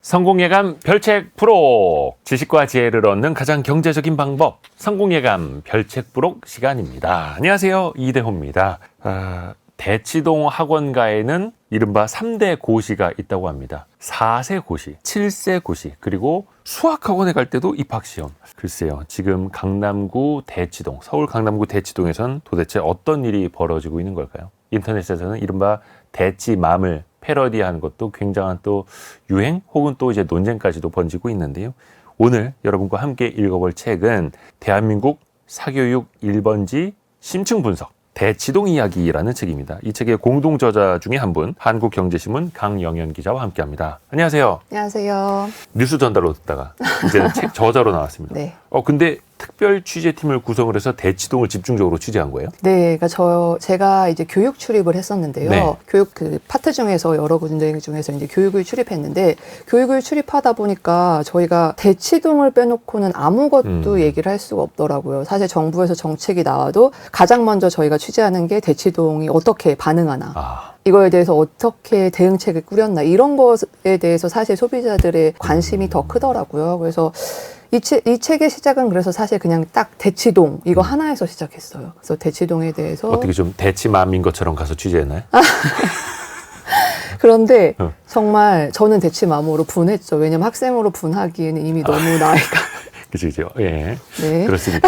성공예감 별책 프로! 지식과 지혜를 얻는 가장 경제적인 방법, 성공예감 별책 프로 시간입니다. 안녕하세요, 이대호입니다. 대치동 학원가에는 이른바 3대 고시가 있다고 합니다. 4세 고시, 7세 고시, 그리고 수학학원에 갈 때도 입학시험. 글쎄요, 지금 강남구 대치동, 서울 강남구 대치동에선 도대체 어떤 일이 벌어지고 있는 걸까요? 인터넷에서는 이른바 대치맘을 패러디하는 것도 굉장한 또 유행 혹은 또 이제 논쟁까지도 번지고 있는데요. 오늘 여러분과 함께 읽어볼 책은 대한민국 사교육 1번지 심층 분석 대치동 이야기라는 책입니다. 이 책의 공동 저자 중에 한 분, 한국경제신문 강영현 기자와 함께합니다. 안녕하세요. 안녕하세요. 뉴스 전달로 듣다가 이제는 책 저자로 나왔습니다. 네. 근데 특별 취재팀을 구성을 해서 대치동을 집중적으로 취재한 거예요? 네, 그러니까 제가 이제 교육 출입을 했었는데요. 네. 교육 그 파트 중에서 여러 군데 중에서 이제 교육을 출입했는데, 교육을 출입하다 보니까 저희가 대치동을 빼놓고는 아무것도 얘기를 할 수가 없더라고요. 사실 정부에서 정책이 나와도 가장 먼저 저희가 취재하는 게 대치동이 어떻게 반응하나. 이거에 대해서 어떻게 대응책을 꾸렸나, 이런 것에 대해서 사실 소비자들의 관심이 더 크더라고요. 그래서 이 책의 시작은 그래서 사실 그냥 딱 대치동 이거 하나에서 시작했어요. 그래서 대치동에 대해서 어떻게 좀 대치맘인 것처럼 가서 취재했나요? 그런데 정말 저는 대치맘으로 분했죠. 왜냐면 학생으로 분하기에는 이미 너무 나이가 그죠. 예. 네. 그렇습니다.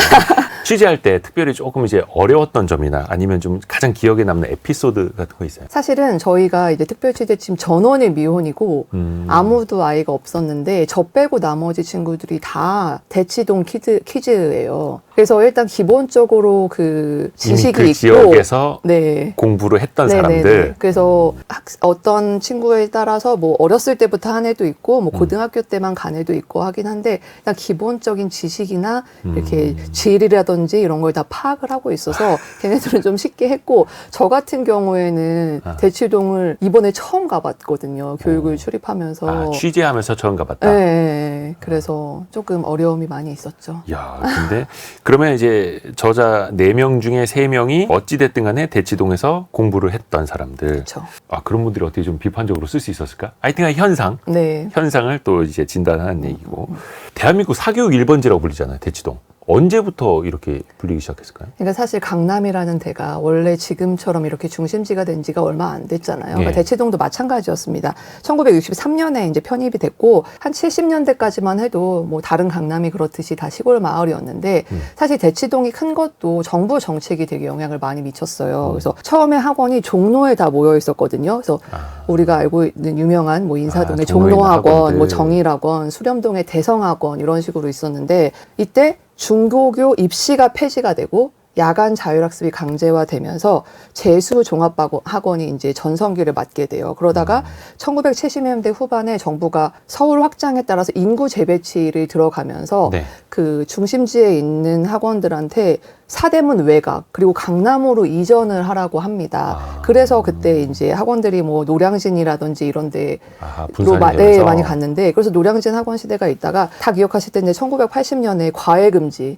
취재할 때 특별히 조금 이제 어려웠던 점이나 아니면 좀 가장 기억에 남는 에피소드 같은 거 있어요? 사실은 저희가 이제 특별 취재팀 전원이 미혼이고 아무도 아이가 없었는데 저 빼고 나머지 친구들이 다 대치동 키즈예요. 그래서 일단 기본적으로 그 지식이 그 있고 지역에서 네. 공부를 했던 네네네. 사람들. 그래서 어떤 친구에 따라서 뭐 어렸을 때부터 한 애도 있고 뭐 고등학교 때만 간 애도 있고 하긴 한데 일단 기본적인 지식이나 이렇게 지리라든지 이런 걸 다 파악을 하고 있어서 걔네들은 좀 쉽게 했고, 저 같은 경우에는 대치동을 이번에 처음 가봤거든요. 교육을 출입하면서. 취재하면서 처음 가봤다. 네. 그래서 조금 어려움이 많이 있었죠. 야, 근데 그러면 이제 저자 4명 중에 3명이 어찌됐든 간에 대치동에서 공부를 했던 사람들. 그렇죠. 그런 분들이 어떻게 좀 비판적으로 쓸 수 있었을까? 하여튼 네. 현상을 또 이제 진단하는 얘기고. 대한민국 사교육 1번지라고 불리잖아요, 대치동. 언제부터 이렇게 불리기 시작했을까요? 그러니까 사실 강남이라는 데가 원래 지금처럼 이렇게 중심지가 된 지가 얼마 안 됐잖아요. 그러니까 대치동도 마찬가지였습니다. 1963년에 이제 편입이 됐고, 한 70년대까지만 해도 뭐 다른 강남이 그렇듯이 다 시골 마을이었는데, 사실 대치동이 큰 것도 정부 정책이 되게 영향을 많이 미쳤어요. 그래서 처음에 학원이 종로에 다 모여 있었거든요. 그래서 우리가 알고 있는 유명한 뭐 인사동의 종로학원, 뭐 정일학원, 수렴동의 대성학원 이런 식으로 있었는데, 이때 중고교 입시가 폐지가 되고 야간 자율학습이 강제화되면서 재수종합학원이 이제 전성기를 맞게 돼요. 그러다가 1970년대 후반에 정부가 서울 확장에 따라서 인구 재배치를 들어가면서 그 중심지에 있는 학원들한테 사대문 외곽 그리고 강남으로 이전을 하라고 합니다. 그래서 그때 이제 학원들이 뭐 노량진이라든지 이런 데로 많이 갔는데, 그래서 노량진 학원 시대가 있다가 다 기억하실 텐데 1980년에 과외금지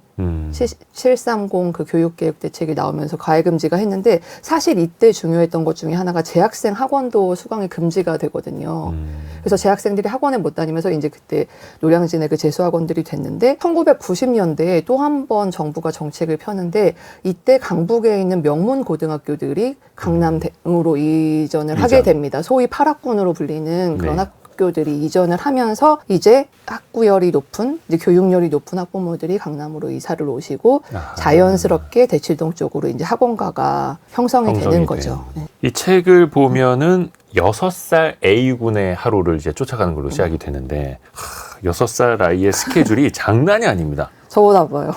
730 그 교육개혁 대책이 나오면서 과외금지가 했는데, 사실 이때 중요했던 것 중에 하나가 재학생 학원도 수강이 금지가 되거든요. 그래서 재학생들이 학원에 못 다니면서 이제 그때 노량진의 그 재수학원들이 됐는데, 1990년대에 또 한 번 정부가 정책을 펴는데, 이때 강북에 있는 명문 고등학교들이 강남으로 이전을 하게 됩니다. 소위 8학군으로 불리는 그런 학교들이 이전을 하면서 이제 학구열이 높은, 이제 교육열이 높은 학부모들이 강남으로 이사를 오시고 자연스럽게 대치동 쪽으로 이제 학원가가 형성이 되는 거죠. 네. 이 책을 보면은 6살 A군의 하루를 이제 쫓아가는 걸로 시작이 되는데, 6살 아이의 스케줄이 장난이 아닙니다. 저보다 봐요.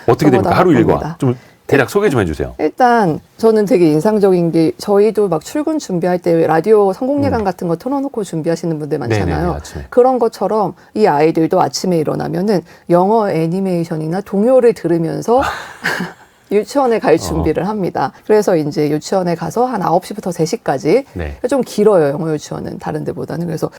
어떻게 됩니까? 하루 일과. 좀 대략 소개 좀 해주세요. 일단 저는 되게 인상적인 게, 저희도 막 출근 준비할 때 라디오 성공예감 같은 거 틀어놓고 준비하시는 분들 많잖아요. 아침에. 그런 것처럼 이 아이들도 아침에 일어나면은 영어 애니메이션이나 동요를 들으면서 유치원에 갈 준비를 합니다. 그래서 이제 유치원에 가서 한 9시부터 3시까지 네. 좀 길어요. 영어 유치원은 다른 데보다는. 그래서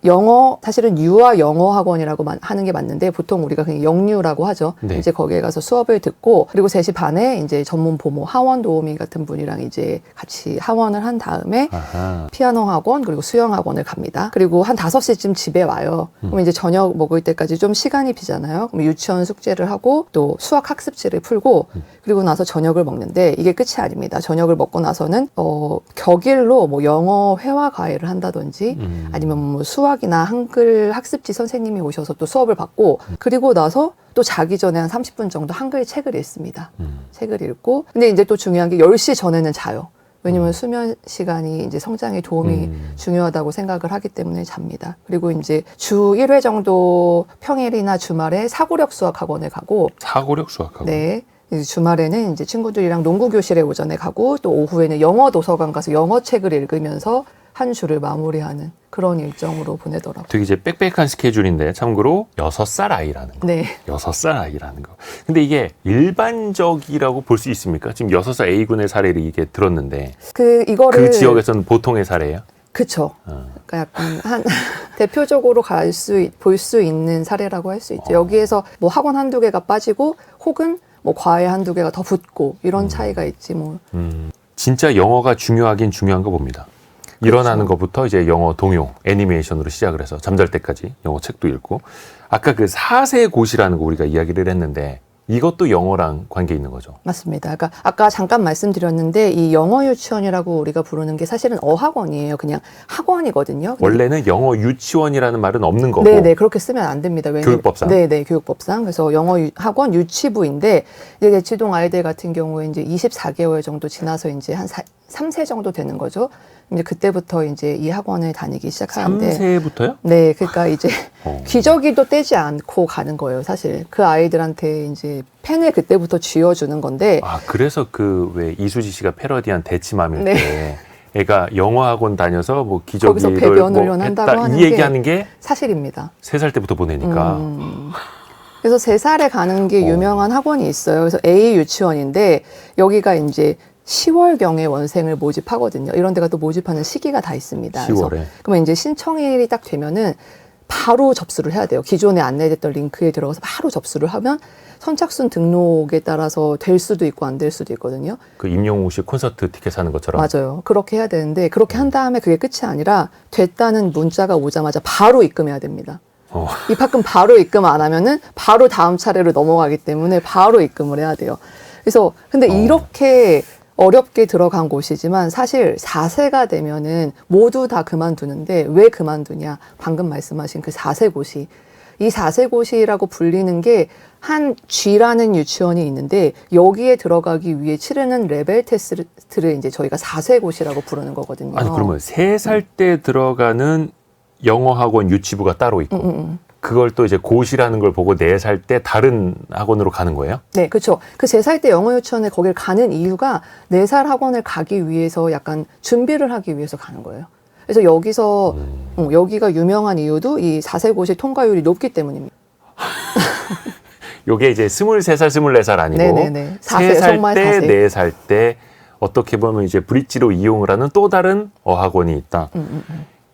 영어 사실은 유아 영어 학원이라고 하는 게 맞는데 보통 우리가 그냥 영유라고 하죠. 네. 이제 거기에 가서 수업을 듣고 그리고 3시 반에 이제 전문 보모 하원 도우미 같은 분이랑 이제 같이 하원을 한 다음에 아하. 피아노 학원 그리고 수영 학원을 갑니다. 그리고 한 5시쯤 집에 와요. 그럼 이제 저녁 먹을 때까지 좀 시간이 비잖아요. 그럼 유치원 숙제를 하고 또 수학 학습지를 풀고 그리고 나서 저녁을 먹는데 이게 끝이 아닙니다. 저녁을 먹고 나서는 격일로 뭐 영어 회화 과외를 한다든지 아니면 뭐 수학이나 한글 학습지 선생님이 오셔서 또 수업을 받고 그리고 나서 또 자기 전에 한 30분 정도 한글 책을 읽습니다. 책을 읽고 근데 이제 또 중요한 게 10시 전에는 자요. 왜냐면 수면 시간이 이제 성장에 도움이 중요하다고 생각을 하기 때문에 잡니다. 그리고 이제 주 1회 정도 평일이나 주말에 사고력 수학 학원을 가고 사고력 수학하고. 네. 이제 주말에는 이제 친구들이랑 농구 교실에 오전에 가고 또 오후에는 영어 도서관 가서 영어 책을 읽으면서 한 주를 마무리하는 그런 일정으로 보내더라고요. 되게 이제 빽빽한 스케줄인데 참고로 6살 아이라는 거. 네. 6살 아이라는 거. 근데 이게 일반적이라고 볼 수 있습니까? 지금 6살 A군의 사례를 이게 들었는데 이거를 그 지역에서는 보통의 사례예요? 그쵸. 그러니까 약간 한 대표적으로 볼 수 있는 사례라고 할 수 있죠. 여기에서 뭐 학원 한두 개가 빠지고 혹은 뭐 과외 한두 개가 더 붙고 이런 차이가 있지 뭐. 진짜 영어가 중요하긴 중요한 거 봅니다. 일어나는 그렇죠. 것부터 이제 영어 동요, 애니메이션으로 시작을 해서 잠잘 때까지 영어 책도 읽고 아까 그 4세 고시라는 거 우리가 이야기를 했는데 이것도 영어랑 관계 있는 거죠. 맞습니다. 그러니까 아까 잠깐 말씀드렸는데 이 영어 유치원이라고 우리가 부르는 게 사실은 어학원이에요. 그냥 학원이거든요. 원래는 영어 유치원이라는 말은 없는 거고. 네네 그렇게 쓰면 안 됩니다. 교육법상. 네네 교육법상. 그래서 영어 학원 유치부인데 이제 대치동 아이들 같은 경우에 이제 24개월 정도 지나서 이제 한 3세 정도 되는 거죠. 이제 그때부터 이제 이 학원을 다니기 시작하는데 3세부터요? 네, 그러니까 이제 기저귀도 떼지 않고 가는 거예요. 사실 그 아이들한테 이제 펜을 그때부터 쥐어주는 건데. 아 그래서 그 왜 이수지 씨가 패러디한 대치맘일 네. 때 애가 영어 학원 다녀서 뭐 거기서 기저귀를 배변 뭐 훈련한다고 했다 하는 이 얘기하는 게 사실입니다. 3살 때부터 보내니까. 그래서 3살에 가는 게 유명한 학원이 있어요. 그래서 A 유치원인데 여기가 이제 10월경에 원생을 모집하거든요. 이런 데가 또 모집하는 시기가 다 있습니다. 10월에. 그래서 그러면 이제 신청일이 딱 되면은 바로 접수를 해야 돼요. 기존에 안내됐던 링크에 들어가서 바로 접수를 하면 선착순 등록에 따라서 될 수도 있고 안 될 수도 있거든요. 그 임영웅 씨 콘서트 티켓 사는 것처럼. 맞아요. 그렇게 해야 되는데 그렇게 한 다음에 그게 끝이 아니라 됐다는 문자가 오자마자 바로 입금해야 됩니다. 입학금 바로 입금 안 하면은 바로 다음 차례로 넘어가기 때문에 바로 입금을 해야 돼요. 그래서 근데 이렇게 어렵게 들어간 곳이지만 사실 4세가 되면은 모두 다 그만두는데 왜 그만두냐? 방금 말씀하신 그 4세 고시. 이 4세 고시라고 불리는 게 한 G라는 유치원이 있는데 여기에 들어가기 위해 치르는 레벨 테스트를 이제 저희가 4세 고시라고 부르는 거거든요. 아니 그러면 3살 때 들어가는 영어 학원 유치부가 따로 있고 그걸 또 이제 고시라는 걸 보고 4살 때 다른 학원으로 가는 거예요? 네, 그렇죠. 그 3살 때 영어 유치원에 거길 가는 이유가 4살 학원을 가기 위해서 약간 준비를 하기 위해서 가는 거예요. 그래서 여기서 여기가 유명한 이유도 이 4세 고시 통과율이 높기 때문입니다. 요게 이제 23살, 24살 아니고 네네네. 3살 정말 때, 4세. 4살 때 어떻게 보면 이제 브릿지로 이용을 하는 또 다른 어학원이 있다.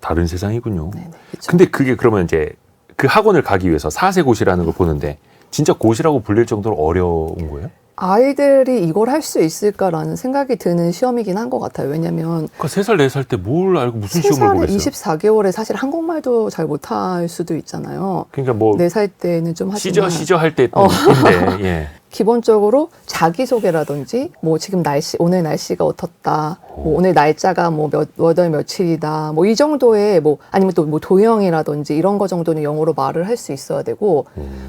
다른 세상이군요. 네네, 그쵸. 근데 그게 그러면 이제 그 학원을 가기 위해서 4세 고시라는 걸 보는데 진짜 고시라고 불릴 정도로 어려운 거예요? 아이들이 이걸 할 수 있을까라는 생각이 드는 시험이긴 한 것 같아요. 왜냐면 그러니까 3살, 4살 때 뭘 알고 무슨 시험을 3살에 보겠어요? 24개월에 사실 한국말도 잘 못할 수도 있잖아요. 그러니까 뭐 4살 때는 좀 하지만 시저 할 때인데 예. 기본적으로 자기소개라든지 뭐 지금 오늘 날씨가 어떻다, 뭐 오늘 날짜가 뭐 월 며칠이다, 뭐 이 정도의 뭐 아니면 또 뭐 도형이라든지 이런 거 정도는 영어로 말을 할 수 있어야 되고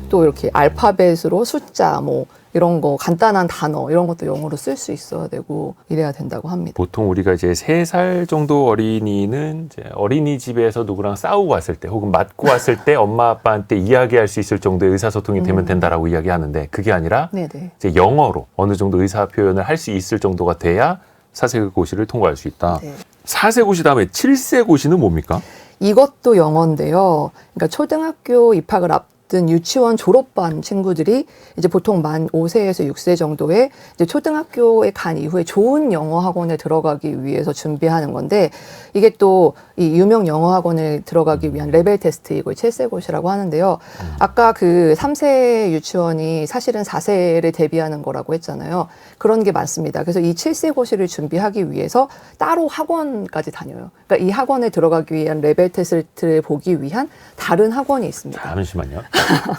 또 이렇게 알파벳으로 숫자 뭐 이런 거 간단한 단어 이런 것도 영어로 쓸 수 있어야 되고 이래야 된다고 합니다. 보통 우리가 이제 3살 정도 어린이는 이제 어린이집에서 누구랑 싸우고 왔을 때 혹은 맞고 왔을 때 엄마 아빠한테 이야기할 수 있을 정도의 의사소통이 되면 된다라고 이야기하는데 그게 아니라 네네. 이제 영어로 어느 정도 의사 표현을 할 수 있을 정도가 돼야 4세 고시를 통과할 수 있다. 네. 4세 고시 다음에 7세 고시는 뭡니까? 이것도 영어인데요. 그러니까 초등학교 입학을 어쨌든 유치원 졸업반 친구들이 이제 보통 만 5세에서 6세 정도에 이제 초등학교에 간 이후에 좋은 영어 학원에 들어가기 위해서 준비하는 건데 이게 또 이 유명 영어 학원에 들어가기 위한 레벨 테스트이고 7세고시라고 하는데요. 아까 그 3세 유치원이 사실은 4세를 대비하는 거라고 했잖아요. 그런 게 많습니다. 그래서 이 7세고시를 준비하기 위해서 따로 학원까지 다녀요. 그러니까 이 학원에 들어가기 위한 레벨 테스트를 보기 위한 다른 학원이 있습니다. 잠시만요.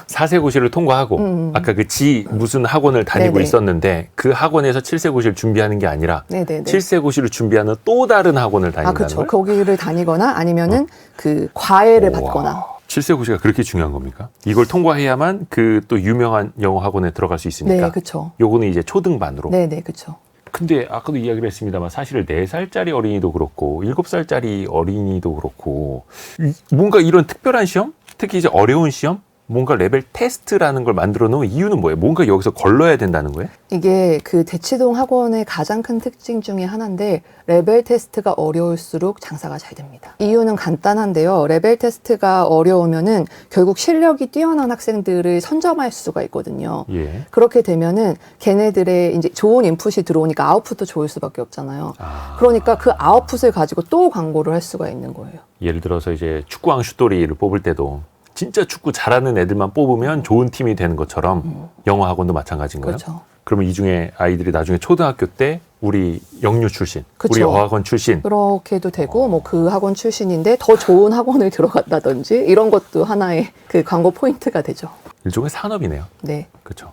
4세 고시를 통과하고 아까 그 무슨 학원을 다니고 네네. 있었는데 그 학원에서 7세 고시를 준비하는 게 아니라 네네네. 7세 고시를 준비하는 또 다른 학원을 다닌다는 그렇죠. 거예요? 거기를 다니거나 아니면은 그 과외를 받거나. 7세 고시가 그렇게 중요한 겁니까? 이걸 통과해야만 그 또 유명한 영어 학원에 들어갈 수 있습니까? 네, 그렇죠. 요거는 이제 초등반으로. 네네, 그렇죠. 근데 아까도 이야기를 했습니다만 사실 4살짜리 어린이도 그렇고 7살짜리 어린이도 그렇고 뭔가 이런 특별한 시험? 특히 이제 어려운 시험? 뭔가 레벨 테스트라는 걸 만들어 놓은 이유는 뭐예요? 뭔가 여기서 걸러야 된다는 거예요? 이게 그 대치동 학원의 가장 큰 특징 중에 하나인데 레벨 테스트가 어려울수록 장사가 잘 됩니다. 이유는 간단한데요. 레벨 테스트가 어려우면은 결국 실력이 뛰어난 학생들을 선점할 수가 있거든요. 예. 그렇게 되면은 걔네들의 이제 좋은 인풋이 들어오니까 아웃풋도 좋을 수밖에 없잖아요. 아. 그러니까 그 아웃풋을 가지고 또 광고를 할 수가 있는 거예요. 예를 들어서 이제 축구왕 슛돌이를 뽑을 때도 진짜 축구 잘하는 애들만 뽑으면 좋은 팀이 되는 것처럼 영어 학원도 마찬가지인 거예요? 그렇죠. 그러면 이 중에 아이들이 나중에 초등학교 때 우리 영유 출신, 그쵸. 우리 어학원 출신 그렇게도 되고 뭐 그 학원 출신인데 더 좋은 학원을 들어갔다든지 이런 것도 하나의 그 광고 포인트가 되죠. 일종의 산업이네요. 네, 그렇죠.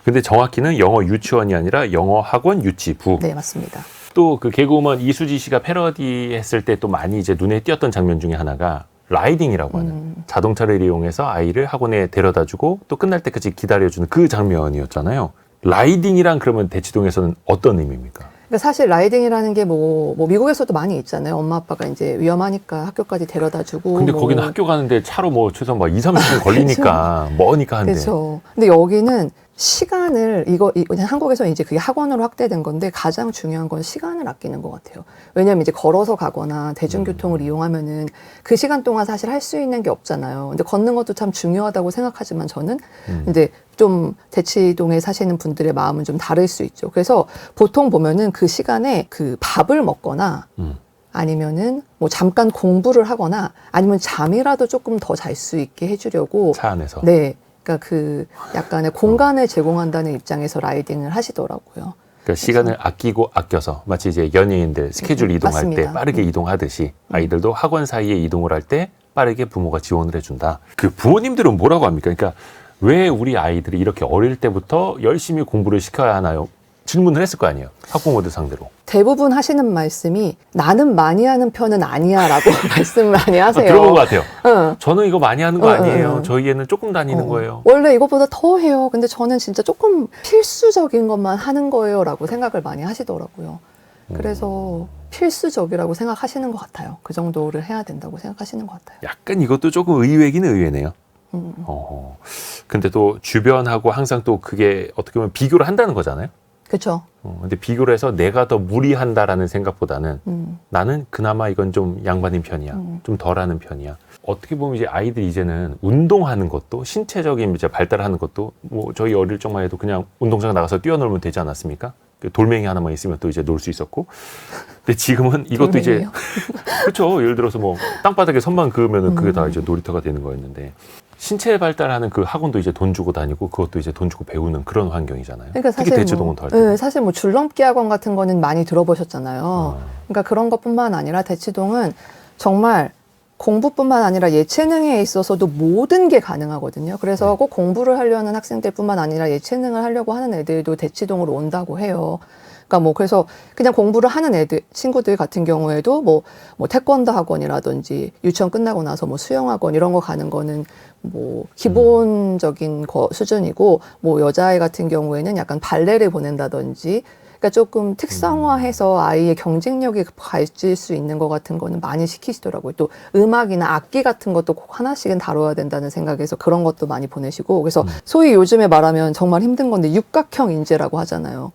근데 정확히는 영어 유치원이 아니라 영어 학원 유치부. 네 맞습니다. 또 그 개그우먼 이수지 씨가 패러디 했을 때 또 많이 이제 눈에 띄었던 장면 중에 하나가 라이딩이라고 하는 자동차를 이용해서 아이를 학원에 데려다주고 또 끝날 때까지 기다려주는 그 장면이었잖아요. 라이딩이란 그러면 대치동에서는 어떤 의미입니까? 그러니까 사실 라이딩이라는 게 뭐 미국에서도 많이 있잖아요. 엄마 아빠가 이제 위험하니까 학교까지 데려다주고. 근데 뭐. 거기는 학교 가는데 차로 뭐 최소한 막 2, 30분 걸리니까 머니까 한데. 그렇죠. 근데 여기는 시간을 그냥 한국에서 이제 그게 학원으로 확대된 건데 가장 중요한 건 시간을 아끼는 것 같아요. 왜냐하면 이제 걸어서 가거나 대중교통을 이용하면은 그 시간 동안 사실 할 수 있는 게 없잖아요. 근데 걷는 것도 참 중요하다고 생각하지만 저는 이제 좀 대치동에 사시는 분들의 마음은 좀 다를 수 있죠. 그래서 보통 보면은 그 시간에 그 밥을 먹거나 아니면은 뭐 잠깐 공부를 하거나 아니면 잠이라도 조금 더 잘 수 있게 해주려고 차 안에서. 네. 그러니까 그 약간의 공간을 제공한다는 입장에서 라이딩을 하시더라고요. 그러니까 시간을 아끼고 아껴서 마치 이제 연예인들 스케줄 이동할 맞습니다. 때 빠르게 이동하듯이 아이들도 학원 사이에 이동을 할 때 빠르게 부모가 지원을 해준다. 그 부모님들은 뭐라고 합니까? 그러니까 왜 우리 아이들이 이렇게 어릴 때부터 열심히 공부를 시켜야 하나요? 질문을 했을 거 아니에요. 학부모들 상대로. 대부분 하시는 말씀이 나는 많이 하는 편은 아니야 라고 말씀을 많이 하세요. 들어본 것 같아요. 응. 저는 이거 많이 하는 거 응, 아니에요. 응. 저희 애는 조금 다니는 거예요. 원래 이것보다 더 해요. 근데 저는 진짜 조금 필수적인 것만 하는 거예요 라고 생각을 많이 하시더라고요. 그래서 필수적이라고 생각하시는 것 같아요. 그 정도를 해야 된다고 생각하시는 것 같아요. 약간 이것도 조금 의외긴 의외네요. 근데 또 주변하고 항상 또 그게 어떻게 보면 비교를 한다는 거잖아요. 그렇죠. 근데 비교를 해서 내가 더 무리한다라는 생각보다는 나는 그나마 이건 좀 양반인 편이야. 좀 덜하는 편이야. 어떻게 보면 이제 아이들이 이제는 운동하는 것도 신체적인 이제 발달하는 것도 뭐 저희 어릴 적만 해도 그냥 운동장 나가서 뛰어놀면 되지 않았습니까? 그 돌멩이 하나만 있으면 또 이제 놀 수 있었고. 근데 지금은 이것도 돌멩이요? 이제 그렇죠. 예를 들어서 뭐 땅바닥에 선만 그으면은 그게 다 이제 놀이터가 되는 거였는데 신체 발달하는 그 학원도 이제 돈 주고 다니고 그것도 이제 돈 주고 배우는 그런 환경이잖아요. 그러니까 특히 사실 대치동은 더 할 때. 네, 사실 뭐 줄넘기 학원 같은 거는 많이 들어보셨잖아요. 그러니까 그런 것뿐만 아니라 대치동은 정말 공부뿐만 아니라 예체능에 있어서도 모든 게 가능하거든요. 그래서 꼭 공부를 하려는 학생들뿐만 아니라 예체능을 하려고 하는 애들도 대치동으로 온다고 해요. 그러니까 뭐 그래서 그냥 공부를 하는 친구들 같은 경우에도 뭐 태권도 학원이라든지 유치원 끝나고 나서 뭐 수영 학원 이런 거 가는 거는 뭐 기본적인 거 수준이고 뭐 여자아이 같은 경우에는 약간 발레를 보낸다든지 그러니까 조금 특성화해서 아이의 경쟁력이 가질 수 있는 것 같은 거는 많이 시키시더라고요. 또 음악이나 악기 같은 것도 꼭 하나씩은 다뤄야 된다는 생각에서 그런 것도 많이 보내시고 그래서 소위 요즘에 말하면 정말 힘든 건데 육각형 인재라고 하잖아요.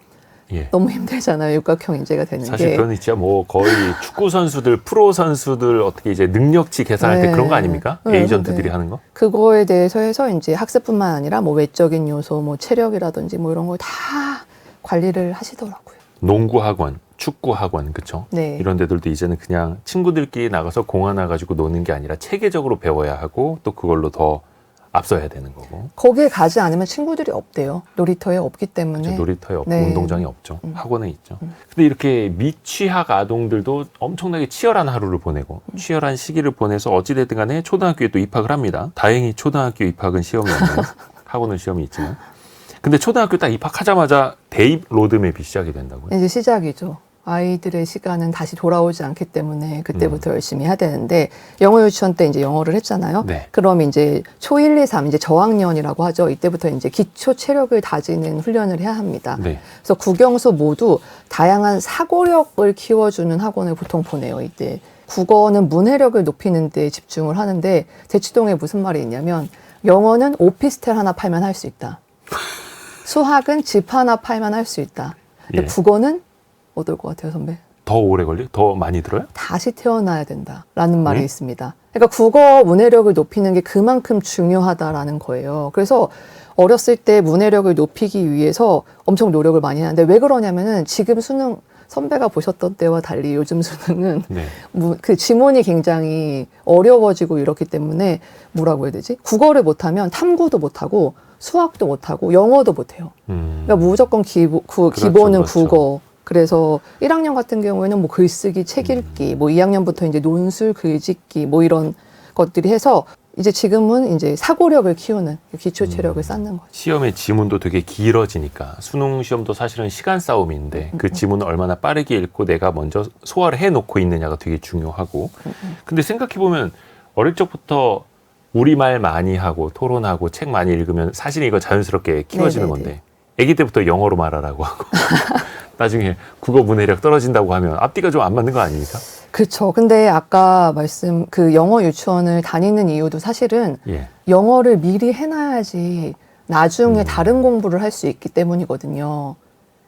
예. 너무 힘들잖아요. 육각형 인재가 되는 사실 게. 그건 진짜 뭐 거의 축구 선수들, 프로 선수들 어떻게 이제 능력치 계산할 때 네. 그런 거 아닙니까? 네, 에이전트들이 네. 하는 거? 그거에 대해서 해서 이제 학습뿐만 아니라 뭐 외적인 요소, 뭐 체력이라든지 뭐 이런 걸 다 관리를 하시더라고요. 농구 학원, 축구 학원, 그쵸? 네. 이런 데들도 이제는 그냥 친구들끼리 나가서 공 하나 가지고 노는 게 아니라 체계적으로 배워야 하고 또 그걸로 더 앞서야 되는 거고. 거기에 가지 않으면 친구들이 없대요. 놀이터에 없기 때문에. 그쵸? 놀이터에 없고 네. 운동장이 없죠. 학원에 있죠. 근데 이렇게 미취학 아동들도 엄청나게 치열한 하루를 보내고 치열한 시기를 보내서 어찌됐든 간에 초등학교에 또 입학을 합니다. 다행히 초등학교 입학은 시험이 없네요. 학원은 시험이 있지만. 근데 초등학교 딱 입학하자마자 대입 로드맵이 시작이 된다고요? 이제 시작이죠. 아이들의 시간은 다시 돌아오지 않기 때문에 그때부터 열심히 해야 되는데 영어 유치원 때 이제 영어를 했잖아요. 네. 그럼 이제 초 1, 2, 3 이제 저학년이라고 하죠. 이때부터 이제 기초 체력을 다지는 훈련을 해야 합니다. 네. 그래서 국영수 모두 다양한 사고력을 키워주는 학원을 보통 보내요. 이때 국어는 문해력을 높이는 데 집중을 하는데 대치동에 무슨 말이 있냐면 영어는 오피스텔 하나 팔면 할 수 있다. 수학은 집 하나 팔면 할 수 있다. 근데 예. 국어는 어떨 것 같아요, 선배? 더 오래 걸려? 더 많이 들어요? 다시 태어나야 된다라는 말이 네? 있습니다. 그러니까 국어 문해력을 높이는 게 그만큼 중요하다라는 거예요. 그래서 어렸을 때 문해력을 높이기 위해서 엄청 노력을 많이 하는데 왜 그러냐면은 지금 수능 선배가 보셨던 때와 달리 요즘 수능은 네. 그 지문이 굉장히 어려워지고 이렇기 때문에 뭐라고 해야 되지? 국어를 못하면 탐구도 못하고 수학도 못하고 영어도 못해요. 그러니까 무조건 기본은 그렇죠. 국어. 그래서 1학년 같은 경우에는 뭐 글쓰기, 책 읽기, 뭐 2학년부터 이제 논술, 글짓기, 뭐 이런 것들이 해서 이제 지금은 이제 사고력을 키우는 기초 체력을 쌓는 거죠. 시험의 지문도 되게 길어지니까 수능 시험도 사실은 시간 싸움인데 그 지문을 얼마나 빠르게 읽고 내가 먼저 소화를 해놓고 있느냐가 되게 중요하고 근데 생각해보면 어릴 적부터 우리말 많이 하고 토론하고 책 많이 읽으면 사실 이거 자연스럽게 키워지는 네네네. 건데 아기 때부터 영어로 말하라고 하고 나중에 국어 문해력 떨어진다고 하면 앞뒤가 좀 안 맞는 거 아닙니까? 그렇죠. 근데 아까 그 영어 유치원을 다니는 이유도 사실은 예. 영어를 미리 해놔야지 나중에 다른 공부를 할 수 있기 때문이거든요.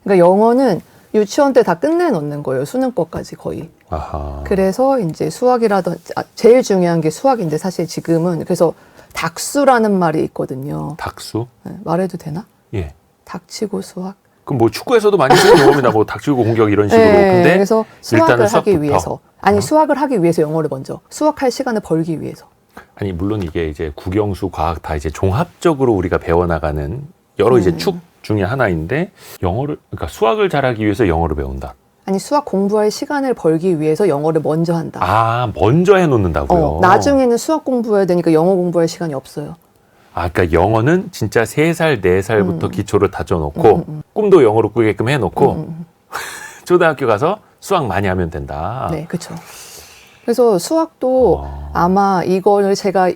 그러니까 영어는 유치원 때 다 끝내놓는 거예요. 수능 거까지 거의. 아하. 그래서 이제 수학이라든지 제일 중요한 게 수학인데 사실 지금은 그래서 닥수라는 말이 있거든요. 닥수? 네, 말해도 되나? 예. 닥치고 수학. 그럼 뭐 축구에서도 많이 쓰는 용어입니다. 뭐 닥치고 공격 이런 식으로. 네, 근데 그래서 수학을 일단은 하기 수학부터. 위해서 아니 수학을 하기 위해서 영어를 먼저 수학할 시간을 벌기 위해서. 아니 물론 이게 이제 국영수 과학 다 이제 종합적으로 우리가 배워나가는 여러 이제 축 중에 하나인데 영어를 그러니까 수학을 잘하기 위해서 영어를 배운다. 아니 수학 공부할 시간을 벌기 위해서 영어를 먼저 한다. 아 먼저 해놓는다고요. 나중에는 수학 공부해야 되니까 영어 공부할 시간이 없어요. 아 그러니까 영어는 진짜 3살 4살부터 기초를 다져놓고 꿈도 영어로 꾸게끔 해놓고 초등학교 가서 수학 많이 하면 된다. 네, 그렇죠. 그래서 수학도 아마 이거를 제가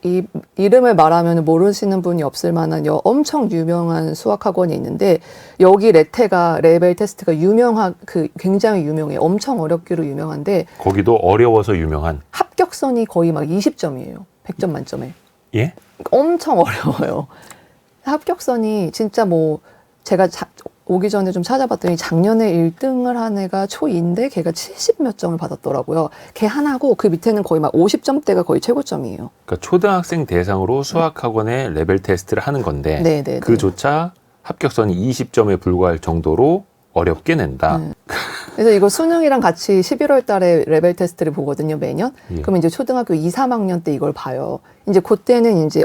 이 이름을 말하면 모르시는 분이 없을 만한 엄청 유명한 수학 학원이 있는데 여기 레테가 레벨 테스트가 굉장히 유명해요. 엄청 어렵기로 유명한데 거기도 어려워서 유명한. 합격선이 거의 막 20점이에요. 100점 만점에. 예? 엄청 어려워요. 합격선이 진짜 뭐 제가 오기 전에 좀 찾아봤더니 작년에 1등을 한 애가 초2인데 걔가 70몇 점을 받았더라고요. 걔 하나고 그 밑에는 거의 막 50점대가 거의 최고점이에요. 그러니까 초등학생 대상으로 수학학원에 레벨 테스트를 하는 건데 네네. 그조차 합격선이 20점에 불과할 정도로 어렵게 낸다. 그래서 이거 수능이랑 같이 11월 달에 레벨 테스트를 보거든요, 매년. 예. 그럼 이제 초등학교 2, 3학년 때 이걸 봐요. 이제 그때는 이제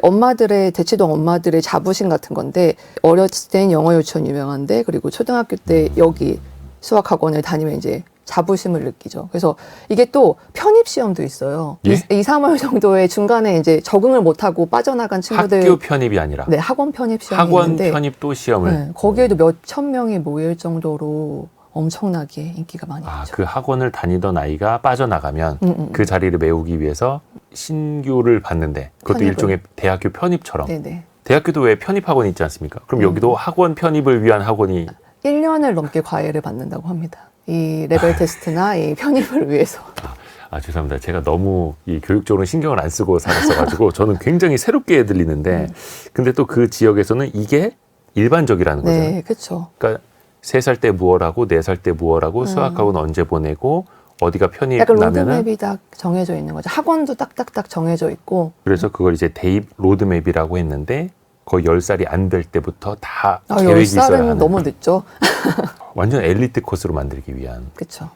대치동 엄마들의 자부심 같은 건데, 어렸을 땐 영어 유치원 유명한데, 그리고 초등학교 때 여기 수학학원을 다니면 이제 자부심을 느끼죠. 그래서 이게 또 편입시험도 있어요. 예? 2, 3월 정도에 중간에 이제 적응을 못하고 빠져나간 친구들. 학교 편입이 아니라 네, 학원 편입시험이 학원 있는데. 편입도 시험을. 네, 거기에도 몇 천 명이 모일 정도로 엄청나게 인기가 많이 있죠. 그 학원을 다니던 아이가 빠져나가면 그 자리를 메우기 위해서 신규를 받는데 그것도 편입을. 일종의 대학교 편입처럼. 네네. 대학교도 왜 편입 학원이 있지 않습니까? 그럼 여기도 학원 편입을 위한 학원이 1년을 넘게 과외를 받는다고 합니다. 이 레벨 테스트나 이 편입을 위해서. 죄송합니다. 제가 너무 이 교육적으로 신경을 안 쓰고 살았어가지고 저는 굉장히 새롭게 들리는데 근데 또 그 지역에서는 이게 일반적이라는 거죠. 네, 그렇죠. 그러니까 3살 때 무얼하고 4살 때 무얼하고 수학학원 언제 보내고 어디가 편이 약간 나면은 로드맵이 딱 정해져 있는 거죠. 학원도 딱딱딱 정해져 있고. 그래서 그걸 이제 대입 로드맵이라고 했는데 거의 10살이 안 될 때부터 다 아, 계획이 있어야 10살은 하는 너무 늦죠. 완전 엘리트 코스로 만들기 위한 그렇죠.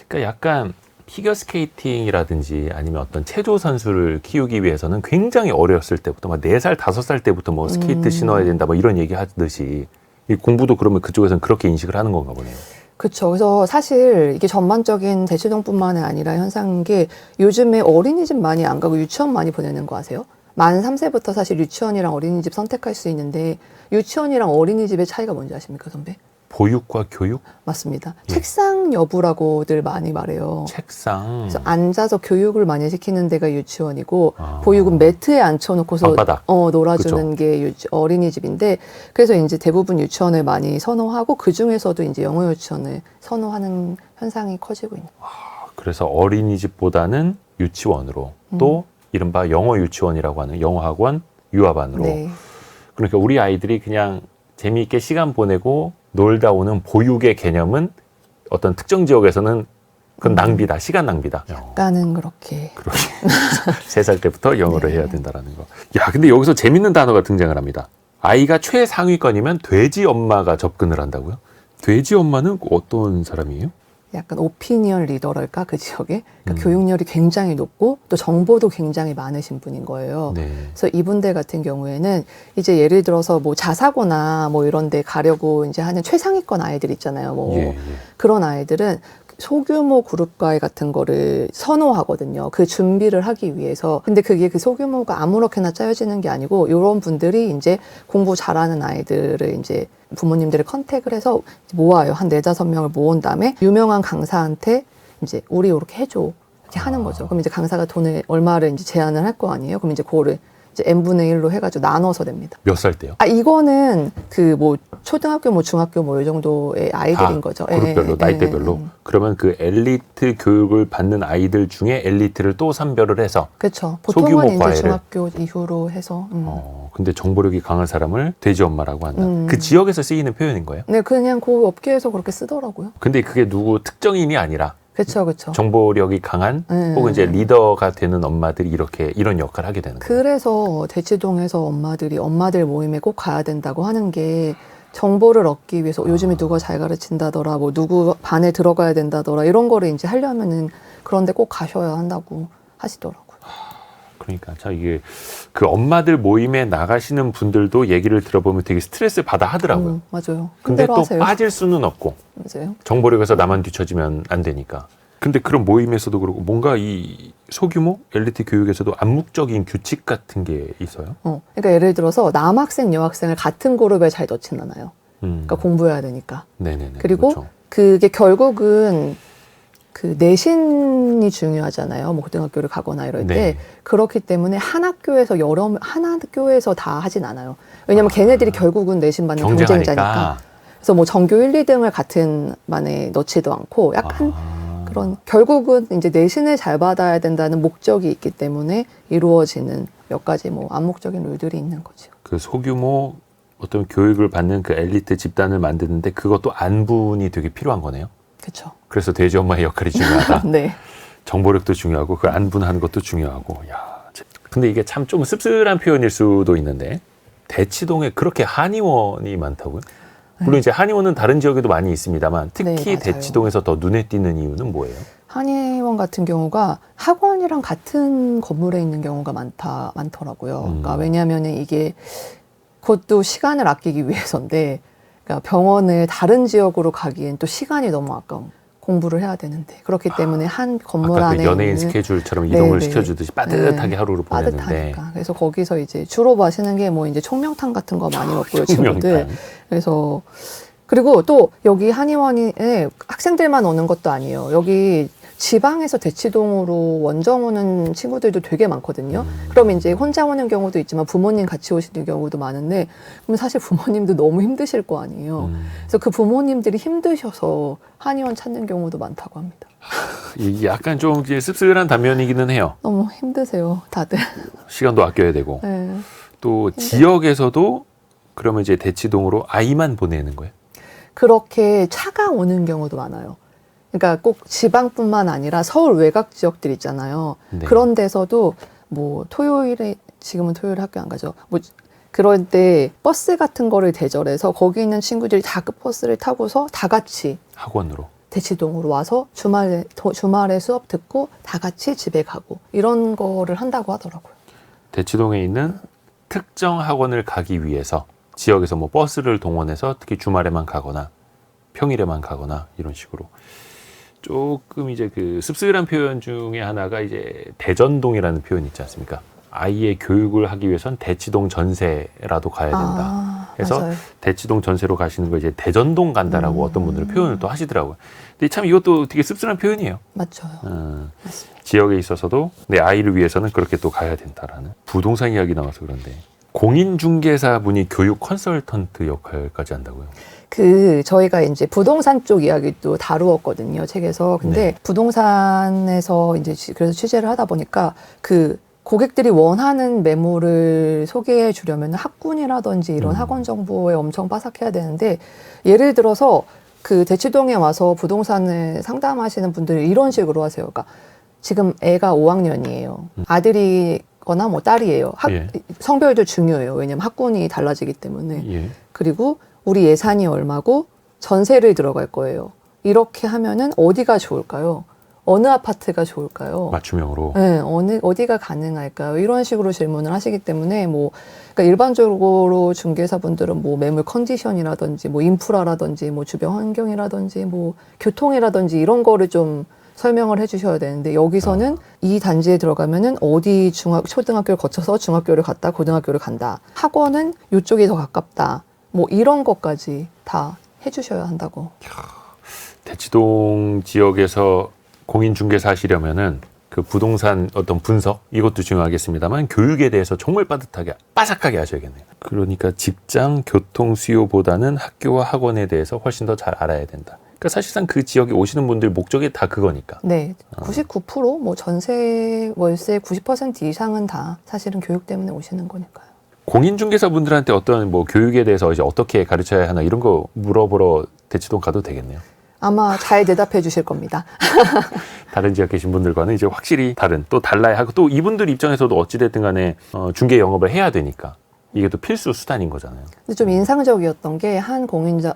그러니까 약간 피겨스케이팅이라든지 아니면 어떤 체조 선수를 키우기 위해서는 굉장히 어렸을 때부터 막 4살, 5살 때부터 뭐 스케이트 신어야 된다 뭐 이런 얘기 하듯이 이 공부도 그러면 그쪽에서는 그렇게 인식을 하는 건가 보네요. 그렇죠. 그래서 사실 이게 전반적인 대치동뿐만이 아니라 현상인 게 요즘에 어린이집 많이 안 가고 유치원 많이 보내는 거 아세요? 만 3세부터 사실 유치원이랑 어린이집 선택할 수 있는데 유치원이랑 어린이집의 차이가 뭔지 아십니까, 선배? 보육과 교육? 맞습니다. 예. 책상 여부라고들 많이 말해요. 책상. 그래서 앉아서 교육을 많이 시키는 데가 유치원이고 아. 보육은 매트에 앉혀놓고서 방바닥. 놀아주는 게 어린이집인데 그래서 이제 대부분 유치원을 많이 선호하고 그 중에서도 이제 영어 유치원을 선호하는 현상이 커지고 있는. 그래서 어린이집보다는 유치원으로 또 이른바 영어 유치원이라고 하는 영어 학원 유아반으로. 네. 그러니까 우리 아이들이 그냥 재미있게 시간 보내고 놀다 오는 보육의 개념은 어떤 특정 지역에서는 그건 낭비다, 시간 낭비다. 약간은 그렇게. 그렇게 3살 때부터 영어를 네. 해야 된다라는 거. 야, 근데 여기서 재밌는 단어가 등장을 합니다. 아이가 최상위권이면 돼지 엄마가 접근을 한다고요? 돼지 엄마는 어떤 사람이에요? 약간 오피니언 리더랄까 그 지역에 그러니까 교육열이 굉장히 높고 또 정보도 굉장히 많으신 분인 거예요. 네. 그래서 이분들 같은 경우에는 이제 예를 들어서 뭐 자사고나 뭐 이런 데 가려고 이제 하는 최상위권 아이들 있잖아요. 뭐 예, 예. 그런 아이들은 소규모 그룹 과외 같은 거를 선호하거든요. 그 준비를 하기 위해서. 근데 그게 그 소규모가 아무렇게나 짜여지는 게 아니고 이런 분들이 이제 공부 잘하는 아이들을 이제 부모님들을 컨택을 해서 모아요. 한 4-5명을 모은 다음에 유명한 강사한테 이제 우리 이렇게 해줘. 이렇게 하는 거죠. 그럼 이제 강사가 돈을 얼마를 이제 제안을 할 거 아니에요. 그럼 이제 그거를 이제 n분의 1로 해가지고 나눠서 냅니다. 몇 살 때요? 아, 이거는 그 뭐 초등학교 뭐 중학교 뭐 이 정도의 아이들인 거죠. 그룹별로, 나이대별로. 그러면 그 엘리트 교육을 받는 아이들 중에 엘리트를 또 선별을 해서 그렇죠. 소규모 보통은 이제 과외를. 중학교 이후로 해서. 근데 정보력이 강한 사람을 돼지 엄마라고 한다. 그 지역에서 쓰이는 표현인 거예요? 네, 그냥 그 업계에서 그렇게 쓰더라고요. 근데 그게 누구 특정인이 아니라 그렇죠, 그렇죠. 정보력이 강한 혹은 이제 리더가 되는 엄마들이 이렇게 이런 역할을 하게 되는 거예요. 그래서 대치동에서 엄마들 모임에 꼭 가야 된다고 하는 게 정보를 얻기 위해서 요즘에 누가 잘 가르친다더라, 뭐 누구 반에 들어가야 된다더라 이런 거를 이제 하려면은 그런데 꼭 가셔야 한다고 하시더라고요. 그러니까 자 이게 그 엄마들 모임에 나가시는 분들도 얘기를 들어보면 되게 스트레스 받아 하더라고요. 맞아요. 근데 또 하세요. 빠질 수는 없고 맞아요. 정보력에서 나만 뒤처지면 안 되니까. 근데 그런 모임에서도 그렇고 뭔가 이 소규모 엘리트 교육에서도 암묵적인 규칙 같은 게 있어요. 그러니까 예를 들어서 남학생, 여학생을 같은 그룹에 잘 넣진 않아요. 그러니까 공부해야 되니까. 네네네. 그리고 그렇죠. 그게 결국은 그 내신이 중요하잖아요. 뭐 고등학교를 가거나 이럴 때. 네. 그렇기 때문에 한 학교에서 한 학교에서 다 하진 않아요. 왜냐면 걔네들이 결국은 내신 받는 경쟁자니까. 경쟁하니까. 그래서 뭐 전교 1, 2등을 같은 반에 넣지도 않고 약간 그런 결국은 이제 내신을 잘 받아야 된다는 목적이 있기 때문에 이루어지는 몇 가지 뭐 암묵적인 룰들이 있는 거죠. 그 소규모 어떤 교육을 받는 그 엘리트 집단을 만드는데 그것도 안분이 되게 필요한 거네요. 그렇죠. 그래서 돼지 엄마의 역할이 중요하다. 네. 정보력도 중요하고 그 안분하는 것도 중요하고. 야, 근데 이게 참 좀 씁쓸한 표현일 수도 있는데 대치동에 그렇게 한의원이 많다고요? 물론 이제 한의원은 다른 지역에도 많이 있습니다만 특히 네, 맞아요. 대치동에서 더 눈에 띄는 이유는 뭐예요? 한의원 같은 경우가 학원이랑 같은 건물에 있는 경우가 많더라고요. 그러니까 왜냐하면 이게 그것도 시간을 아끼기 위해서인데, 그러니까 병원을 다른 지역으로 가기엔 또 시간이 너무 아까운. 공부를 해야 되는데 그렇기 때문에 한 건물 아까 안에 그 연예인 있는 스케줄처럼 이동을 네네. 시켜주듯이 빠듯하게 네. 하루를 보내는데 빠듯하니까. 그래서 거기서 이제 주로 마시는 게 뭐 이제 총명탕 같은 거 많이 먹고요, 친구들. 총명탕. 그래서 그리고 또 여기 한의원에 학생들만 오는 것도 아니에요. 여기 지방에서 대치동으로 원정 오는 친구들도 되게 많거든요. 그럼 이제 혼자 오는 경우도 있지만 부모님 같이 오시는 경우도 많은데 그럼 사실 부모님도 너무 힘드실 거 아니에요. 그래서 그 부모님들이 힘드셔서 한의원 찾는 경우도 많다고 합니다. 이게 약간 좀 이제 씁쓸한 단면이기는 해요. 너무 힘드세요, 다들. 시간도 아껴야 되고 네. 또 지역에서도 그러면 이제 대치동으로 아이만 보내는 거예요? 그렇게 차가 오는 경우도 많아요. 그러니까 꼭 지방뿐만 아니라 서울 외곽 지역들 있잖아요. 네. 그런 데서도 뭐 토요일에 지금은 토요일 학교 안 가죠. 뭐 그럴 때 버스 같은 거를 대절해서 거기 있는 친구들이 다 그 버스를 타고서 다 같이 학원으로. 대치동으로 와서 주말에 수업 듣고 다 같이 집에 가고 이런 거를 한다고 하더라고요. 대치동에 있는 특정 학원을 가기 위해서 지역에서 뭐 버스를 동원해서 특히 주말에만 가거나 평일에만 가거나 이런 식으로 조금 이제 그 씁쓸한 표현 중에 하나가 이제 대전동이라는 표현이 있지 않습니까? 아이의 교육을 하기 위해선 대치동 전세라도 가야 된다. 그래서 맞아요. 대치동 전세로 가시는 거 이제 대전동 간다라고 어떤 분들은 표현을 또 하시더라고요. 근데 참 이것도 되게 씁쓸한 표현이에요. 맞아요. 맞습니다. 지역에 있어서도 내 아이를 위해서는 그렇게 또 가야 된다라는. 부동산 이야기 나와서 그런데 공인중개사 분이 교육 컨설턴트 역할까지 한다고요? 저희가 이제 부동산 쪽 이야기도 다루었거든요, 책에서. 근데 네. 부동산에서 이제 그래서 취재를 하다 보니까 고객들이 원하는 매물을 소개해 주려면 학군이라든지 이런 학원 정보에 엄청 빠삭해야 되는데, 예를 들어서 대치동에 와서 부동산을 상담하시는 분들이 이런 식으로 하세요. 그러니까 지금 애가 5학년이에요. 아들이거나 뭐 딸이에요. 예. 성별도 중요해요. 왜냐면 학군이 달라지기 때문에. 예. 그리고 우리 예산이 얼마고 전세를 들어갈 거예요. 이렇게 하면은 어디가 좋을까요? 어느 아파트가 좋을까요? 맞춤형으로. 네, 어디가 가능할까요? 이런 식으로 질문을 하시기 때문에 그러니까 일반적으로 중개사분들은 뭐 매물 컨디션이라든지 뭐 인프라라든지 뭐 주변 환경이라든지 뭐 교통이라든지 이런 거를 좀 설명을 해주셔야 되는데, 여기서는 이 단지에 들어가면은 어디 초등학교를 거쳐서 중학교를 갔다 고등학교를 간다. 학원은 이쪽이 더 가깝다. 뭐 이런 것까지 다 해주셔야 한다고. 대치동 지역에서 공인중개사 하시려면은 그 부동산 어떤 분석 이것도 중요하겠습니다만 교육에 대해서 정말 빠삭하게 하셔야겠네요. 그러니까 직장 교통 수요보다는 학교와 학원에 대해서 훨씬 더 잘 알아야 된다. 그러니까 사실상 그 지역에 오시는 분들 목적이 다 그거니까. 네, 99%뭐 전세 월세 90% 이상은 다 사실은 교육 때문에 오시는 거니까요. 공인중개사 분들한테 어떤 뭐 교육에 대해서 이제 어떻게 가르쳐야 하나 이런 거 물어보러 대치동 가도 되겠네요. 아마 잘 대답해 주실 겁니다. 다른 지역 계신 분들과는 이제 확실히 또 달라야 하고, 또 이분들 입장에서도 어찌됐든 간에 중개 영업을 해야 되니까 이게 또 필수 수단인 거잖아요. 근데 좀 인상적이었던 게 한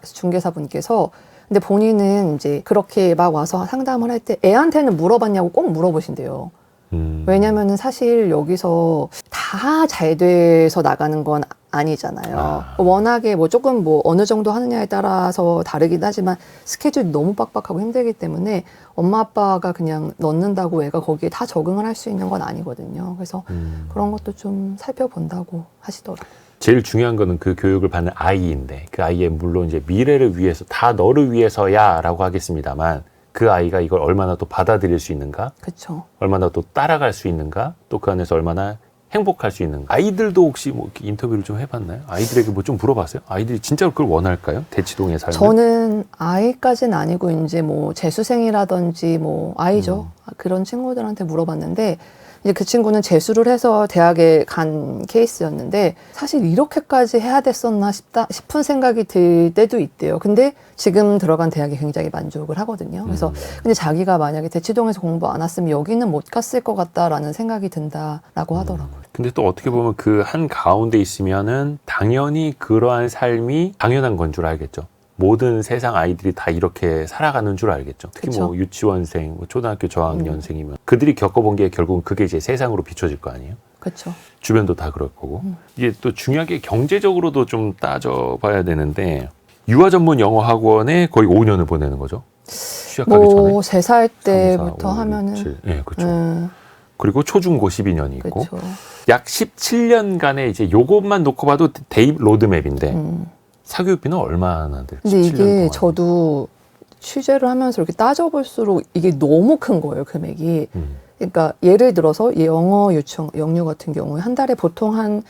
중개사분께서, 근데 본인은 이제 그렇게 막 와서 상담을 할 때 애한테는 물어봤냐고 꼭 물어보신대요. 왜냐면은 사실 여기서 다 잘 돼서 나가는 건 아니잖아요. 워낙에 뭐 조금 뭐 어느 정도 하느냐에 따라서 다르긴 하지만 스케줄이 너무 빡빡하고 힘들기 때문에 엄마 아빠가 그냥 넣는다고 애가 거기에 다 적응을 할 수 있는 건 아니거든요. 그래서 그런 것도 좀 살펴본다고 하시더라고요. 제일 중요한 거는 그 교육을 받는 아이인데, 그 아이의 물론 이제 미래를 위해서 다 너를 위해서야 라고 하겠습니다만, 그 아이가 이걸 얼마나 또 받아들일 수 있는가, 그렇죠. 얼마나 또 따라갈 수 있는가, 또 그 안에서 얼마나 행복할 수 있는가. 아이들도 혹시 뭐 이렇게 인터뷰를 좀 해봤나요? 아이들에게 뭐 좀 물어봤어요? 아이들이 진짜로 그걸 원할까요? 대치동에 살면? 저는 아이까지는 아니고 이제 뭐 재수생이라든지 뭐 아이죠. 그런 친구들한테 물어봤는데, 이제 그 친구는 재수를 해서 대학에 간 케이스였는데, 사실 이렇게까지 해야 됐었나 싶은 생각이 들 때도 있대요. 근데 지금 들어간 대학에 굉장히 만족을 하거든요. 그래서 근데 자기가 만약에 대치동에서 공부 안 했으면 여기는 못 갔을 것 같다라는 생각이 든다라고 하더라고요. 근데 또 어떻게 보면 그 한 가운데 있으면은 당연히 그러한 삶이 당연한 건 줄 알겠죠. 모든 세상 아이들이 다 이렇게 살아가는 줄 알겠죠. 특히 그쵸. 뭐 유치원생, 뭐 초등학교 저학년생이면 그들이 겪어본 게 결국은 그게 이제 세상으로 비춰질 거 아니에요. 그렇죠. 주변도 다 그럴 거고. 이게 또 중요하게 경제적으로도 좀 따져봐야 되는데, 유아 전문 영어 학원에 거의 5년을 보내는 거죠. 시작하기 전에. 3살 때부터 3, 4, 5, 하면은 7. 네, 그렇죠. 그리고 초중고 12년이 있고, 그렇죠. 약 17년간의 이제 요것만 놓고 봐도 대입 로드맵인데 사교육비는 얼마나 될지. 근데 이게 저도 취재를 하면서 이렇게 따져볼수록 이게 너무 큰 거예요, 금액이. 그러니까 예를 들어서 영어 영유 같은 경우에 한 달에 보통 한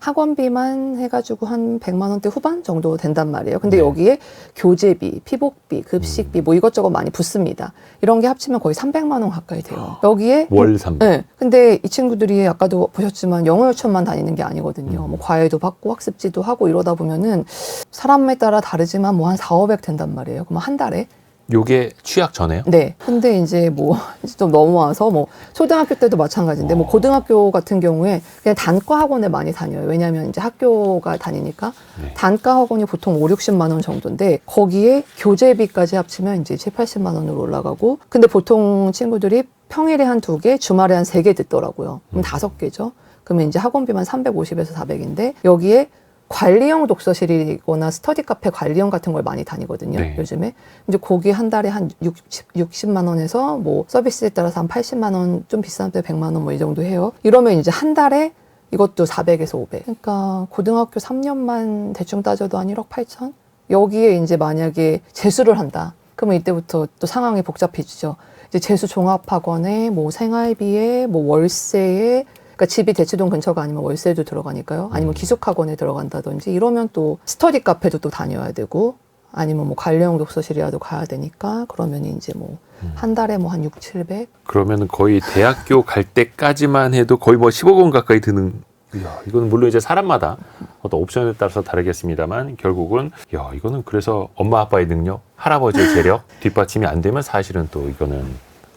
학원비만 해가지고 한 100만 원대 후반 정도 된단 말이에요. 근데 네. 여기에 교재비, 피복비, 급식비 뭐 이것저것 많이 붙습니다. 이런 게 합치면 거의 300만 원 가까이 돼요. 여기에 월 300. 네. 근데 이 친구들이 아까도 보셨지만 영어 유치원만 다니는 게 아니거든요. 뭐 과외도 받고 학습지도 하고 이러다 보면은 사람에 따라 다르지만 뭐 한 4, 500 된단 말이에요. 그럼 한 달에? 요게 취약 전에요? 네. 근데 이제 뭐 좀 넘어와서 뭐 초등학교 때도 마찬가지인데 뭐 고등학교 같은 경우에 그냥 단과 학원에 많이 다녀요. 왜냐하면 이제 학교가 다니니까 네. 단과 학원이 보통 5, 60만 원 정도인데 거기에 교재비까지 합치면 이제 7, 80만 원으로 올라가고 근데 보통 친구들이 평일에 한 2개, 주말에 한 3개 듣더라고요. 그럼 5개죠. 그러면 이제 학원비만 350에서 400인데 여기에 관리형 독서실이거나 스터디 카페 관리형 같은 걸 많이 다니거든요. 네. 요즘에. 이제 거기 한 달에 한 60만 원에서 뭐 서비스에 따라서 한 80만 원, 좀 비싼 때 100만 원 뭐 이 정도 해요. 이러면 이제 한 달에 이것도 400에서 500. 그러니까 고등학교 3년만 대충 따져도 한 1억 8천? 여기에 이제 만약에 재수를 한다. 그러면 이때부터 또 상황이 복잡해지죠. 이제 재수 종합학원에 뭐 생활비에 뭐 월세에 그러니까 집이 대치동 근처가 아니면 월세도 들어가니까요. 아니면 기숙학원에 들어간다든지 이러면 또 스터디 카페도 또 다녀야 되고 아니면 뭐 관리형 독서실이라도 가야 되니까 그러면 이제 뭐 한 달에 뭐 한 6, 700? 그러면 거의 대학교 갈 때까지만 해도 거의 뭐 10억 원 가까이 드는. 이야, 이거는 물론 이제 사람마다 어떤 옵션에 따라서 다르겠습니다만 결국은 야, 이거는 그래서 엄마 아빠의 능력, 할아버지의 재력 뒷받침이 안 되면 사실은 또 이거는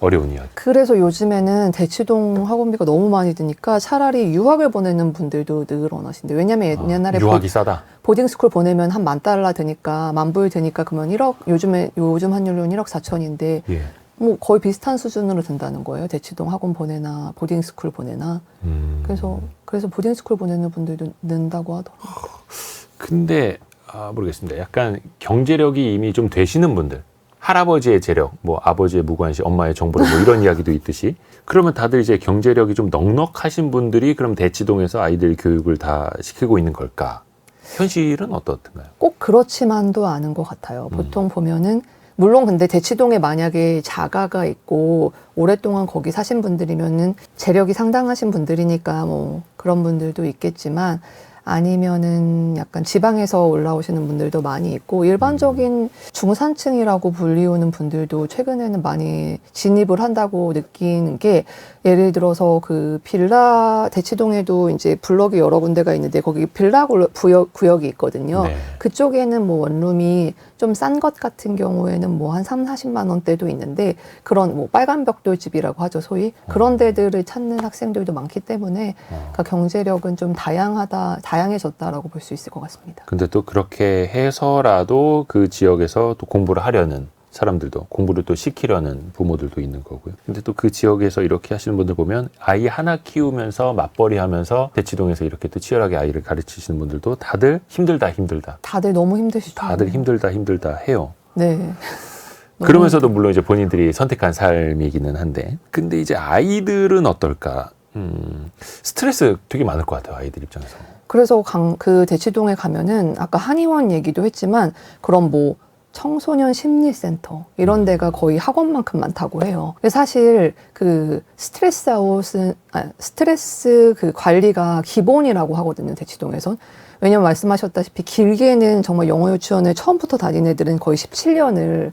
어려운 이야기. 그래서 요즘에는 대치동 학원비가 너무 많이 드니까 차라리 유학을 보내는 분들도 늘어나신대. 왜냐면 옛날에 유학이 싸다. 보딩스쿨 보내면 한 $10,000 드니까, $10,000 드니까 그러면 1억, 요즘 환율로는 1억 4천인데, 예. 뭐 거의 비슷한 수준으로 든다는 거예요. 대치동 학원 보내나, 보딩스쿨 보내나. 그래서 보딩스쿨 보내는 분들도 는다고 하더라고요. 근데 모르겠습니다. 약간 경제력이 이미 좀 되시는 분들. 할아버지의 재력, 뭐 아버지의 무관심, 엄마의 정보력 뭐 이런 이야기도 있듯이 그러면 다들 이제 경제력이 좀 넉넉하신 분들이 그럼 대치동에서 아이들 교육을 다 시키고 있는 걸까? 현실은 어떻든가요? 꼭 그렇지만도 않은 것 같아요. 보통 보면은 물론 근데 대치동에 만약에 자가가 있고 오랫동안 거기 사신 분들이면은 재력이 상당하신 분들이니까 뭐 그런 분들도 있겠지만 아니면은 약간 지방에서 올라오시는 분들도 많이 있고 일반적인 중산층이라고 불리우는 분들도 최근에는 많이 진입을 한다고 느끼는 게 예를 들어서 그 빌라 대치동에도 이제 블럭이 여러 군데가 있는데 거기 빌라 구역이 있거든요. 네. 그쪽에는 뭐 원룸이 좀 싼 것 같은 경우에는 뭐 한 3, 40만 원대도 있는데 그런 뭐 빨간 벽돌집이라고 하죠, 소위. 그런 데들을 찾는 학생들도 많기 때문에 그러니까 경제력은 좀 다양해졌다라고 볼 수 있을 것 같습니다. 근데 또 그렇게 해서라도 그 지역에서 또 공부를 하려는 사람들도 공부를 또 시키려는 부모들도 있는 거고요. 근데 또 그 지역에서 이렇게 하시는 분들 보면 아이 하나 키우면서 맞벌이 하면서 대치동에서 이렇게 또 치열하게 아이를 가르치시는 분들도 다들 힘들다. 다들 너무 힘드시죠. 다들 힘들다 해요. 네. 그러면서도 물론 이제 본인들이 선택한 삶이기는 한데 근데 이제 아이들은 어떨까? 스트레스 되게 많을 것 같아요. 아이들 입장에서. 그래서 그 대치동에 가면은 아까 한의원 얘기도 했지만 그런 뭐 청소년 심리센터 이런 데가 거의 학원만큼 많다고 해요. 근데 사실 그 스트레스 그 관리가 기본이라고 하거든요. 대치동에선. 왜냐면 말씀하셨다시피 길게는 정말 영어 유치원을 처음부터 다닌 애들은 거의 17년을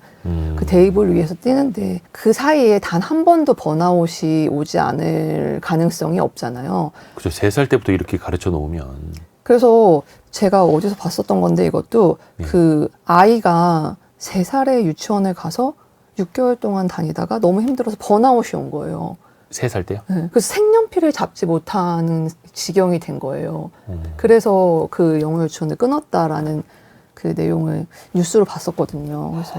그 대입을 위해서 뛰는데 그 사이에 단 한 번도 번아웃이 오지 않을 가능성이 없잖아요. 그죠. 3살 때부터 이렇게 가르쳐 놓으면. 그래서 제가 어디서 봤었던 건데 이것도 네. 그 아이가 3살에 유치원에 가서 6개월 동안 다니다가 너무 힘들어서 번아웃이 온 거예요. 3살 때요? 네. 그래서 색연필을 잡지 못하는 지경이 된 거예요. 그래서 그 영어 유치원을 끊었다라는 그 내용을 뉴스로 봤었거든요. 그래서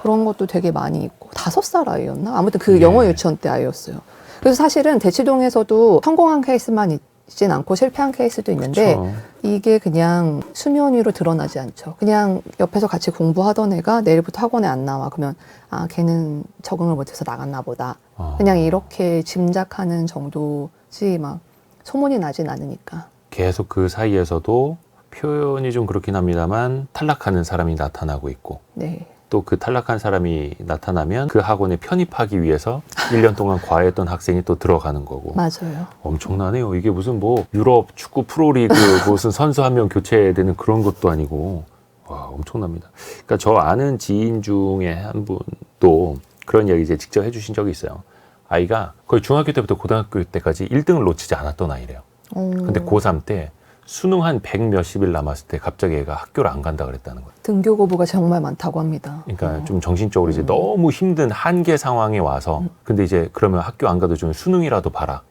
그런 것도 되게 많이 있고 5살 아이였나? 아무튼 그 네. 영어 유치원 때 아이였어요. 그래서 사실은 대치동에서도 성공한 케이스만 있진 않고 실패한 케이스도 있는데 그쵸. 이게 그냥 수면 위로 드러나지 않죠. 그냥 옆에서 같이 공부하던 애가 내일부터 학원에 안 나와. 그러면 아 걔는 적응을 못해서 나갔나 보다. 그냥 이렇게 짐작하는 정도지 막 소문이 나진 않으니까. 계속 그 사이에서도 표현이 좀 그렇긴 합니다만 탈락하는 사람이 나타나고 있고 네. 또 그 탈락한 사람이 나타나면 그 학원에 편입하기 위해서 1년 동안 과외했던 학생이 또 들어가는 거고. 맞아요. 엄청나네요. 이게 무슨 뭐 유럽 축구 프로리그 무슨 선수 한 명 교체되는 그런 것도 아니고. 와, 엄청납니다. 그러니까 저 아는 지인 중에 한 분도 그런 이야기 이제 직접 해주신 적이 있어요. 아이가 거의 중학교 때부터 고등학교 때까지 1등을 놓치지 않았던 아이래요. 근데 고3 때 수능 한 100 몇십 일 남았을 때 갑자기 애가 학교를 안 간다 그랬다는 거예요. 등교 거부가 정말 많다고 합니다. 그러니까 좀 정신적으로 이제 너무 힘든 한계 상황에 와서 근데 이제 그러면 학교 안 가도 좀 수능이라도 봐라.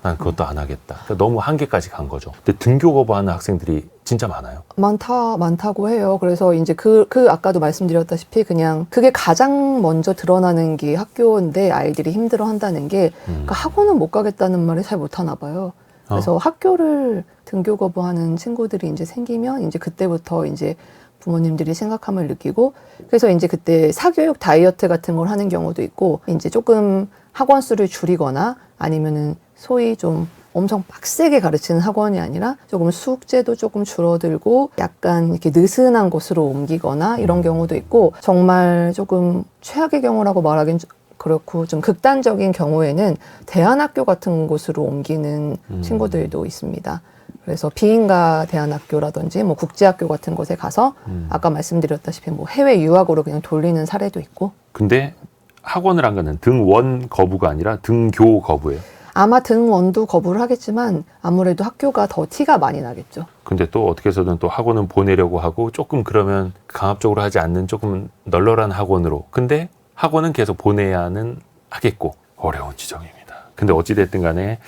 난 그것도 안 하겠다. 그러니까 너무 한계까지 간 거죠. 근데 등교 거부하는 학생들이 진짜 많아요. 많다고 해요. 그래서 이제 그 아까도 말씀드렸다시피 그냥 그게 가장 먼저 드러나는 게 학교인데 아이들이 힘들어 한다는 게 그러니까 학원은 못 가겠다는 말을 잘 못 하나 봐요. 그래서 학교를 등교 거부하는 친구들이 이제 생기면 이제 그때부터 이제 부모님들이 심각함을 느끼고 그래서 이제 그때 사교육 다이어트 같은 걸 하는 경우도 있고 이제 조금 학원 수를 줄이거나 아니면은 소위 좀 엄청 빡세게 가르치는 학원이 아니라 조금 숙제도 조금 줄어들고 약간 이렇게 느슨한 곳으로 옮기거나 이런 경우도 있고 정말 조금 최악의 경우라고 말하긴 그렇고 좀 극단적인 경우에는 대안학교 같은 곳으로 옮기는 친구들도 있습니다. 그래서 비인가 대안학교라든지 뭐 국제학교 같은 곳에 가서 아까 말씀드렸다시피 뭐 해외 유학으로 그냥 돌리는 사례도 있고. 근데 학원을 안 가는 등원 거부가 아니라 등교 거부예요. 아마 등원도 거부를 하겠지만 아무래도 학교가 더 티가 많이 나겠죠. 근데 또 어떻게 해서든 또 학원은 보내려고 하고 조금 그러면 강압적으로 하지 않는 조금 널널한 학원으로. 근데 학원은 계속 보내야는 하겠고 어려운 지점입니다. 근데 어찌됐든 간에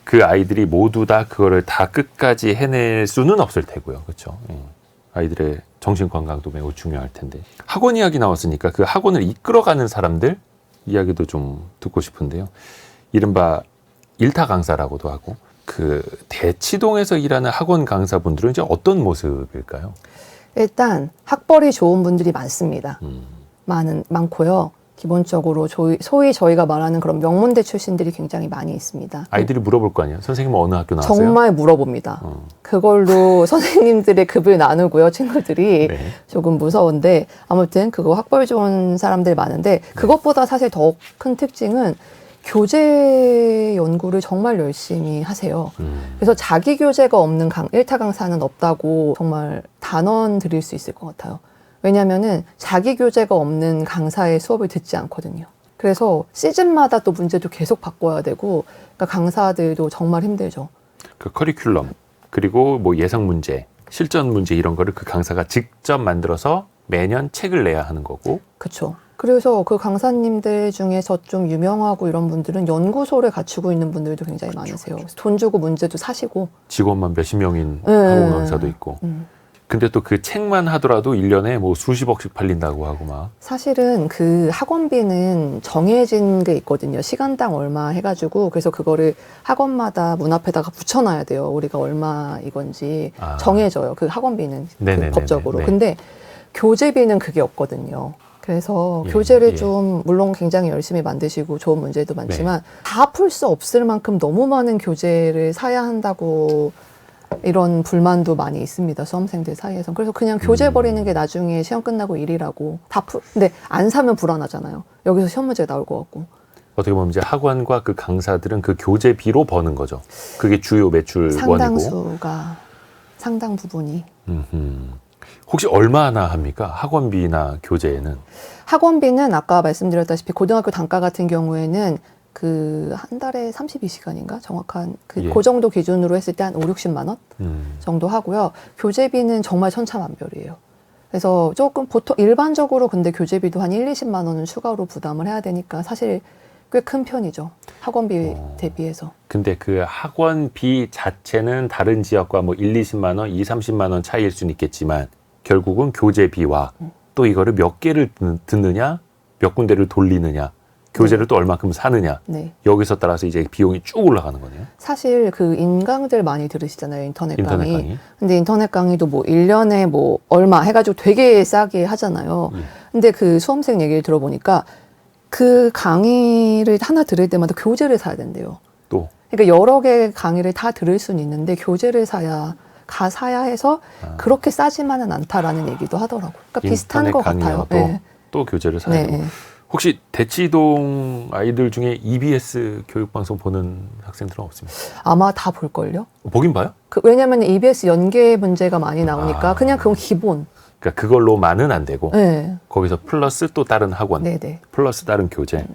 그 아이들이 모두 다 그거를 다 끝까지 해낼 수는 없을 테고요. 그렇죠? 아이들의 정신 건강도 매우 중요할 텐데. 학원 이야기 나왔으니까 그 학원을 이끌어가는 사람들 이야기도 좀 듣고 싶은데요. 이른바 일타 강사라고도 하고 그 대치동에서 일하는 학원 강사분들은 이제 어떤 모습일까요? 일단 학벌이 좋은 분들이 많습니다. 많고요. 기본적으로 소위 저희가 말하는 그런 명문대 출신들이 굉장히 많이 있습니다. 아이들이 물어볼 거 아니에요? 선생님은 어느 학교 나왔어요? 정말 물어봅니다. 그걸로 선생님들의 급을 나누고요. 친구들이 네. 조금 무서운데 아무튼 그거 학벌 좋은 사람들 많은데 그것보다 사실 더 큰 특징은 교재 연구를 정말 열심히 하세요. 그래서 자기 교재가 없는 일타 강사는 없다고 정말 단언 드릴 수 있을 것 같아요. 왜냐면은 자기 교재가 없는 강사의 수업을 듣지 않거든요. 그래서 시즌마다 또 문제도 계속 바꿔야 되고, 그러니까 강사들도 정말 힘들죠. 그 커리큘럼 그리고 뭐 예상 문제, 실전 문제 이런 거를 그 강사가 직접 만들어서 매년 책을 내야 하는 거고. 그렇죠. 그래서 그 강사님들 중에서 좀 유명하고 이런 분들은 연구소를 갖추고 있는 분들도 굉장히 많으세요. 그래서 돈 주고 문제도 사시고. 직원만 몇십 명인 학원 강사도 있고. 근데 또 그 책만 하더라도 1년에 뭐 수십억씩 팔린다고 하고 막. 사실은 그 학원비는 정해진 게 있거든요. 시간당 얼마 해가지고. 그래서 그거를 학원마다 문 앞에다가 붙여놔야 돼요. 우리가 얼마 이건지 정해져요. 그 학원비는 그 법적으로. 근데 교재비는 그게 없거든요. 그래서 교재를 좀 물론 굉장히 열심히 만드시고 좋은 문제도 많지만 다 풀 수 없을 만큼 너무 많은 교재를 사야 한다고 이런 불만도 많이 있습니다. 수험생들 사이에서. 그래서 그냥 교재 버리는 게 나중에 시험 끝나고 일이라고 근데 안 사면 불안하잖아요. 여기서 시험 문제가 나올 것 같고. 어떻게 보면 이제 학원과 그 강사들은 그 교재비로 버는 거죠. 그게 주요 매출원이고. 상당 부분이. 혹시 얼마나 합니까? 학원비나 교재에는? 학원비는 아까 말씀드렸다시피 고등학교 단과 같은 경우에는 그 한 달에 32시간인가? 정확한 그 정도 기준으로 했을 때 한 5, 60만 원 정도 하고요. 교재비는 정말 천차만별이에요. 그래서 조금 보통 일반적으로 근데 교재비도 한 1, 20만 원은 추가로 부담을 해야 되니까 사실 꽤 큰 편이죠. 학원비 대비해서. 근데 그 학원비 자체는 다른 지역과 뭐 1, 20만 원, 2, 30만 원 차이일 수는 있겠지만 결국은 교재비와 또 이거를 몇 개를 듣느냐, 몇 군데를 돌리느냐, 교재를 또 얼마큼 사느냐, 여기서 따라서 이제 비용이 쭉 올라가는 거네요. 사실 그 인강들 많이 들으시잖아요. 인터넷 강의. 근데 인터넷 강의도 뭐 1년에 뭐 얼마 해가지고 되게 싸게 하잖아요. 근데 그 수험생 얘기를 들어보니까 그 강의를 하나 들을 때마다 교재를 사야 된대요. 또? 그러니까 여러 개 강의를 다 들을 수는 있는데 교재를 사야 해서 그렇게 싸지만은 않다라는 얘기도 하더라고요. 그러니까 비슷한 것 같아요. 또 교재를 사야 되고. 네. 혹시 대치동 아이들 중에 EBS 교육방송 보는 학생들은 없습니까? 아마 다 볼걸요? 보긴 봐요? 왜냐면 EBS 연계 문제가 많이 나오니까 아. 그냥 그건 기본. 그러니까 그걸로만은 안 되고 네. 거기서 플러스 또 다른 학원, 네네. 플러스 다른 교재.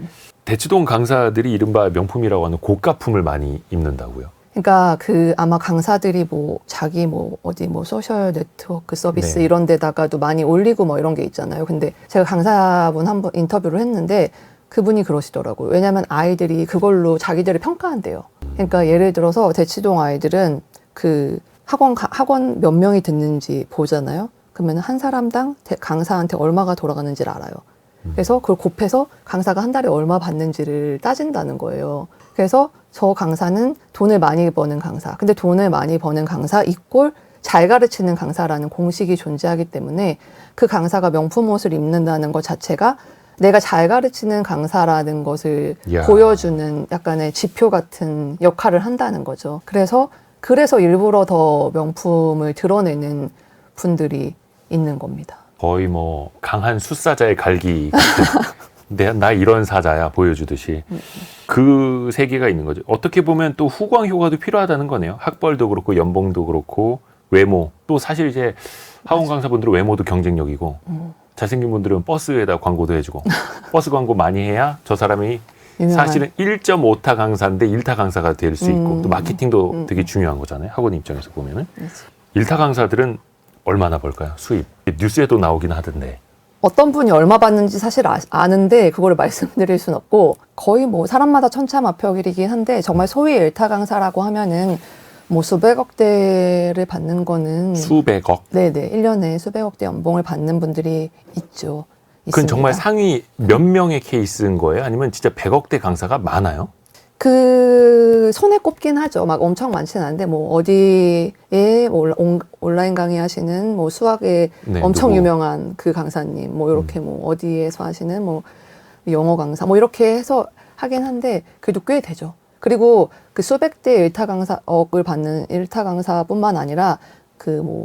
대치동 강사들이 이른바 명품이라고 하는 고가품을 많이 입는다고요. 그러니까 아마 강사들이 자기 어디 소셜 네트워크 서비스 네. 이런 데다가도 많이 올리고 이런 게 있잖아요. 근데 제가 강사분 한번 인터뷰를 했는데 그분이 그러시더라고요. 왜냐면 아이들이 그걸로 자기들을 평가한대요. 그러니까 예를 들어서 대치동 아이들은 학원 몇 명이 듣는지 보잖아요. 그러면 한 사람당 강사한테 얼마가 돌아가는지를 알아요. 그래서 그걸 곱해서 강사가 한 달에 얼마 받는지를 따진다는 거예요. 그래서 저 강사는 돈을 많이 버는 강사. 근데 돈을 많이 버는 강사 이꼴 잘 가르치는 강사라는 공식이 존재하기 때문에 그 강사가 명품 옷을 입는다는 것 자체가 내가 잘 가르치는 강사라는 것을 이야. 보여주는 약간의 지표 같은 역할을 한다는 거죠. 그래서 일부러 더 명품을 드러내는 분들이 있는 겁니다. 거의 강한 숫사자의 갈기 같은 나 이런 사자야 보여주듯이 그 세계가 있는 거죠. 어떻게 보면 또 후광 효과도 필요하다는 거네요. 학벌도 그렇고 연봉도 그렇고 외모 또 사실 이제 학원 강사분들은 외모도 경쟁력이고 잘생긴 분들은 버스에다 광고도 해주고 버스 광고 많이 해야 저 사람이 사실은 1.5타 강사인데 1타 강사가 될 수 있고 또 마케팅도 되게 중요한 거잖아요. 학원 입장에서 보면은 1타 강사들은 얼마나 벌까요? 수입. 뉴스에도 나오긴 하던데. 어떤 분이 얼마 받는지 사실 아는데 그거를 말씀드릴 순 없고 거의 사람마다 천차만별이긴 한데 정말 소위 일타 강사라고 하면은 수백억대를 받는 거는 수백억? 네네. 1년에 수백억대 연봉을 받는 분들이 있죠. 그건 있습니다. 정말 상위 몇 명의 케이스인 거예요? 아니면 진짜 100억대 강사가 많아요? 손에 꼽긴 하죠. 엄청 많지는 않은데 어디에 온라인 강의하시는 수학에 네, 엄청 누구? 유명한 그 강사님 이렇게 어디에서 하시는 영어 강사 이렇게 해서 하긴 한데 그래도 꽤 되죠. 그리고 그 수백대 일타 강사억을 받는 일타 강사뿐만 아니라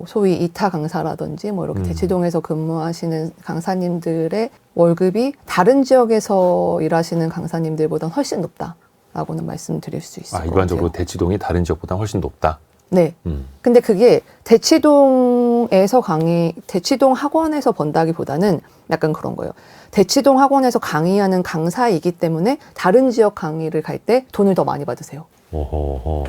소위 이타 강사라든지 이렇게 대치동에서 근무하시는 강사님들의 월급이 다른 지역에서 일하시는 강사님들보다 훨씬 높다라고는 말씀드릴 수 있을 것 같아요. 일반적으로 대치동이 다른 지역보다 훨씬 높다. 네. 근데 그게 대치동 학원에서 번다기보다는 약간 그런 거예요. 대치동 학원에서 강의하는 강사이기 때문에 다른 지역 강의를 갈 때 돈을 더 많이 받으세요. 오호.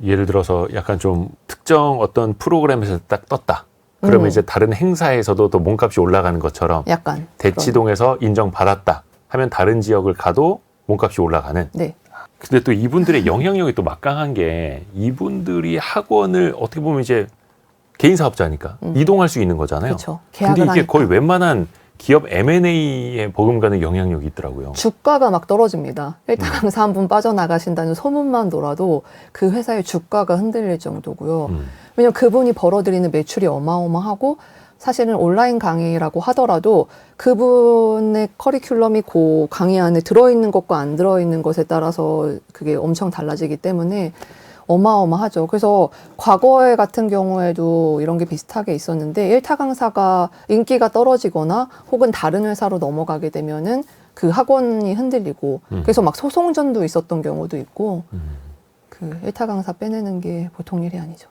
예를 들어서 약간 좀 특정 어떤 프로그램에서 딱 떴다. 그러면 이제 다른 행사에서도 또 몸값이 올라가는 것처럼 약간 대치동에서 인정받았다 하면 다른 지역을 가도 몸값이 올라가는. 네. 근데 또 이분들의 영향력이 또 막강한 게 이분들이 학원을 어떻게 보면 이제 개인 사업자니까 이동할 수 있는 거잖아요. 그렇죠. 근데 계약을 이게 하니까. 거의 웬만한 기업 M&A에 버금가는 영향력이 있더라고요. 주가가 막 떨어집니다. 일타 강사 한 분 빠져나가신다는 소문만 돌아도 그 회사의 주가가 흔들릴 정도고요. 왜냐면 그분이 벌어들이는 매출이 어마어마하고 사실은 온라인 강의라고 하더라도 그분의 커리큘럼이 그 강의 안에 들어있는 것과 안 들어있는 것에 따라서 그게 엄청 달라지기 때문에 어마어마하죠. 그래서 과거에 같은 경우에도 이런 게 비슷하게 있었는데 일타 강사가 인기가 떨어지거나 혹은 다른 회사로 넘어가게 되면은 그 학원이 흔들리고 그래서 소송전도 있었던 경우도 있고 일타 강사 빼내는 게 보통 일이 아니죠.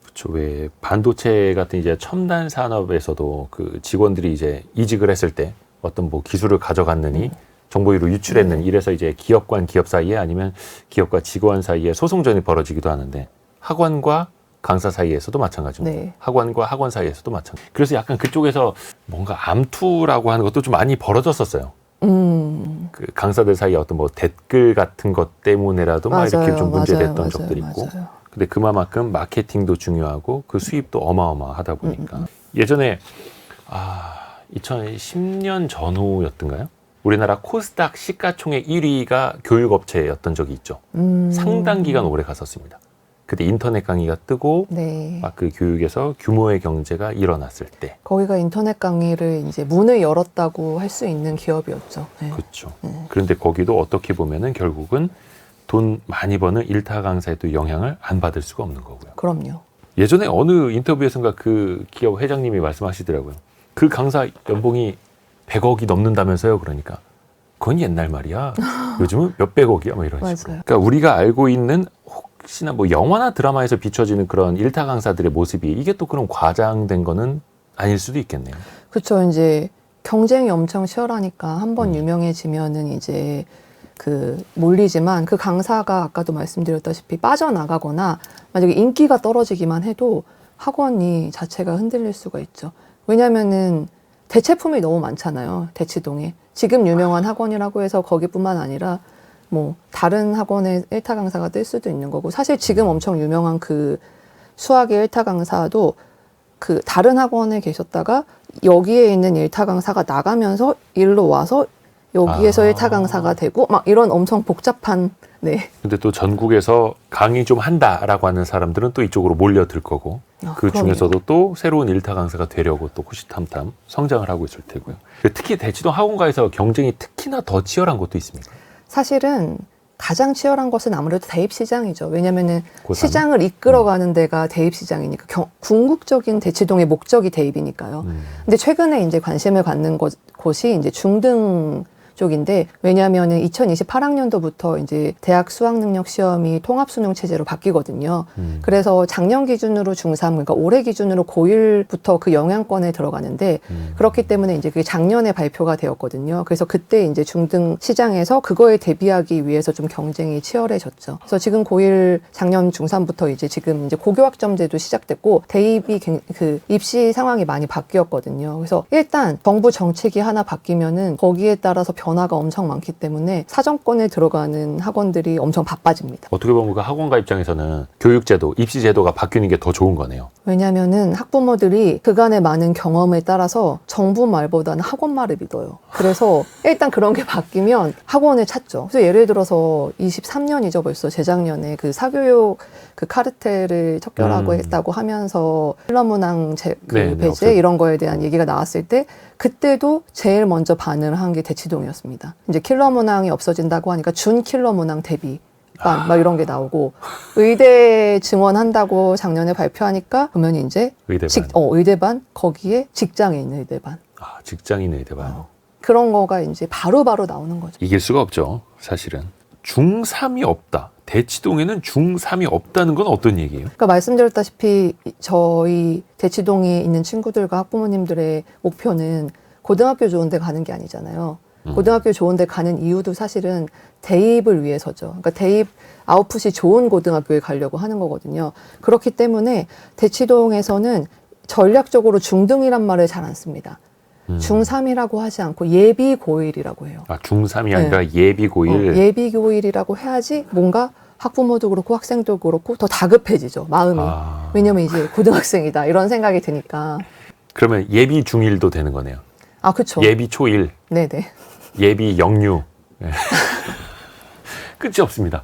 그렇죠. 왜 반도체 같은 이제 첨단 산업에서도 그 직원들이 이제 이직을 했을 때 어떤 기술을 가져갔느니 정보위로 유출했는 이래서 이제 기업과 기업 사이에 아니면 기업과 직원 사이에 소송전이 벌어지기도 하는데 학원과 강사 사이에서도 마찬가지입니다. 네. 학원과 학원 사이에서도 마찬가지. 그래서 약간 그쪽에서 뭔가 암투라고 하는 것도 좀 많이 벌어졌었어요. 그 강사들 사이에 어떤 댓글 같은 것 때문에라도 막 이렇게 좀 문제됐던 적들이 있고. 맞아요. 근데 그만큼 마케팅도 중요하고 그 수입도 어마어마하다 보니까 예전에 2010년 전후였던가요? 우리나라 코스닥 시가총액 1위가 교육업체였던 적이 있죠. 상당 기간 오래 갔었습니다. 그때 인터넷 강의가 뜨고 네. 막 그 교육에서 규모의 경제가 일어났을 때. 거기가 인터넷 강의를 이제 문을 열었다고 할 수 있는 기업이었죠. 네. 그렇죠. 그런데 거기도 어떻게 보면은 결국은 돈 많이 버는 일타 강사의 또 영향을 안 받을 수가 없는 거고요. 그럼요. 예전에 어느 인터뷰에선가 그 기업 회장님이 말씀하시더라고요. 그 강사 연봉이 100억이 넘는다면서요. 그러니까 그건 옛날 말이야. 요즘은 몇백억이야. 뭐 이런 식으로. 맞아요. 그러니까 우리가 알고 있는 혹시나 뭐 영화나 드라마에서 비춰지는 그런 일타 강사들의 모습이 이게 또 그런 과장된 거는 아닐 수도 있겠네요. 그렇죠. 이제 경쟁이 엄청 치열하니까 한번 유명해지면은 이제 그 몰리지만 그 강사가 아까도 말씀드렸다시피 빠져나가거나 만약에 인기가 떨어지기만 해도 학원이 자체가 흔들릴 수가 있죠. 왜냐면은 대체품이 너무 많잖아요. 대치동에. 지금 유명한 학원이라고 해서 거기뿐만 아니라 뭐 다른 학원의 일타 강사가 뜰 수도 있는 거고 사실 지금 엄청 유명한 그 수학의 일타 강사도 그 다른 학원에 계셨다가 여기에 있는 일타 강사가 나가면서 일로 와서 여기에서 일타 강사가 되고 막 이런 엄청 복잡한 네. 근데 또 전국에서 강의 좀 한다라고 하는 사람들은 또 이쪽으로 몰려들 거고 그 그럼요. 중에서도 또 새로운 일타 강사가 되려고 또 호시탐탐 성장을 하고 있을 테고요. 특히 대치동 학원가에서 경쟁이 특히나 더 치열한 것도 있습니다. 사실은 가장 치열한 것은 아무래도 대입 시장이죠. 왜냐면은 고3? 시장을 이끌어가는 데가 대입 시장이니까 궁극적인 대치동의 목적이 대입이니까요. 근데 최근에 이제 관심을 갖는 곳이 이제 중등 쪽인데 왜냐하면은 2028학년도부터 이제 대학 수학능력 시험이 통합수능 체제로 바뀌거든요. 그래서 작년 기준으로 중3, 그러니까 올해 기준으로 고1부터 그 영향권에 들어가는데 그렇기 때문에 이제 그게 작년에 발표가 되었거든요. 그래서 그때 이제 중등 시장에서 그거에 대비하기 위해서 좀 경쟁이 치열해졌죠. 그래서 지금 고1 작년 중3부터 이제 지금 이제 고교학점제도 시작됐고 대입이 그 입시 상황이 많이 바뀌었거든요. 그래서 일단 정부 정책이 하나 바뀌면은 거기에 따라서 변화가 엄청 많기 때문에 사정권에 들어가는 학원들이 엄청 바빠집니다. 어떻게 보면 그 학원가 입장에서는 교육제도, 입시제도가 바뀌는 게 더 좋은 거네요. 왜냐면은 학부모들이 그간의 많은 경험에 따라서 정부 말보다는 학원 말을 믿어요. 그래서 일단 그런 게 바뀌면 학원을 찾죠. 그래서 예를 들어서 23년이죠 벌써 재작년에 그 사교육 그 카르텔을 척결하고 했다고 하면서 필러문항 네, 배제 없어요. 이런 거에 대한 얘기가 나왔을 때 그때도 제일 먼저 반응을 한 게 대치동이었습니다. 이제 킬러 문항이 없어진다고 하니까 준 킬러 문항 대비 막 이런 게 나오고 의대 증원한다고 작년에 발표하니까 보면 이제 의대반. 의대반 거기에 직장에 있는 의대반 직장인 의대반. 그런 거가 이제 바로바로 나오는 거죠. 이길 수가 없죠. 사실은. 중3이 없다. 대치동에는 중3이 없다는 건 어떤 얘기예요? 그러니까 말씀드렸다시피 저희 대치동에 있는 친구들과 학부모님들의 목표는 고등학교 좋은 데 가는 게 아니잖아요. 고등학교 좋은 데 가는 이유도 사실은 대입을 위해서죠. 그러니까 대입 아웃풋이 좋은 고등학교에 가려고 하는 거거든요. 그렇기 때문에 대치동에서는 전략적으로 중등이란 말을 잘 안 씁니다. 중3이라고 하지 않고 예비 고1이라고 해요. 중3이 아니라 예비 고1. 예비 고1이라고 해야지 뭔가 학부모도 그렇고 학생도 그렇고 더 다급해지죠. 마음이. 왜냐면 이제 고등학생이다 이런 생각이 드니까. 그러면 예비 중1도 되는 거네요. 아, 그렇죠. 예비 초1, 네네. 예비 영유. 네. 끝이 없습니다.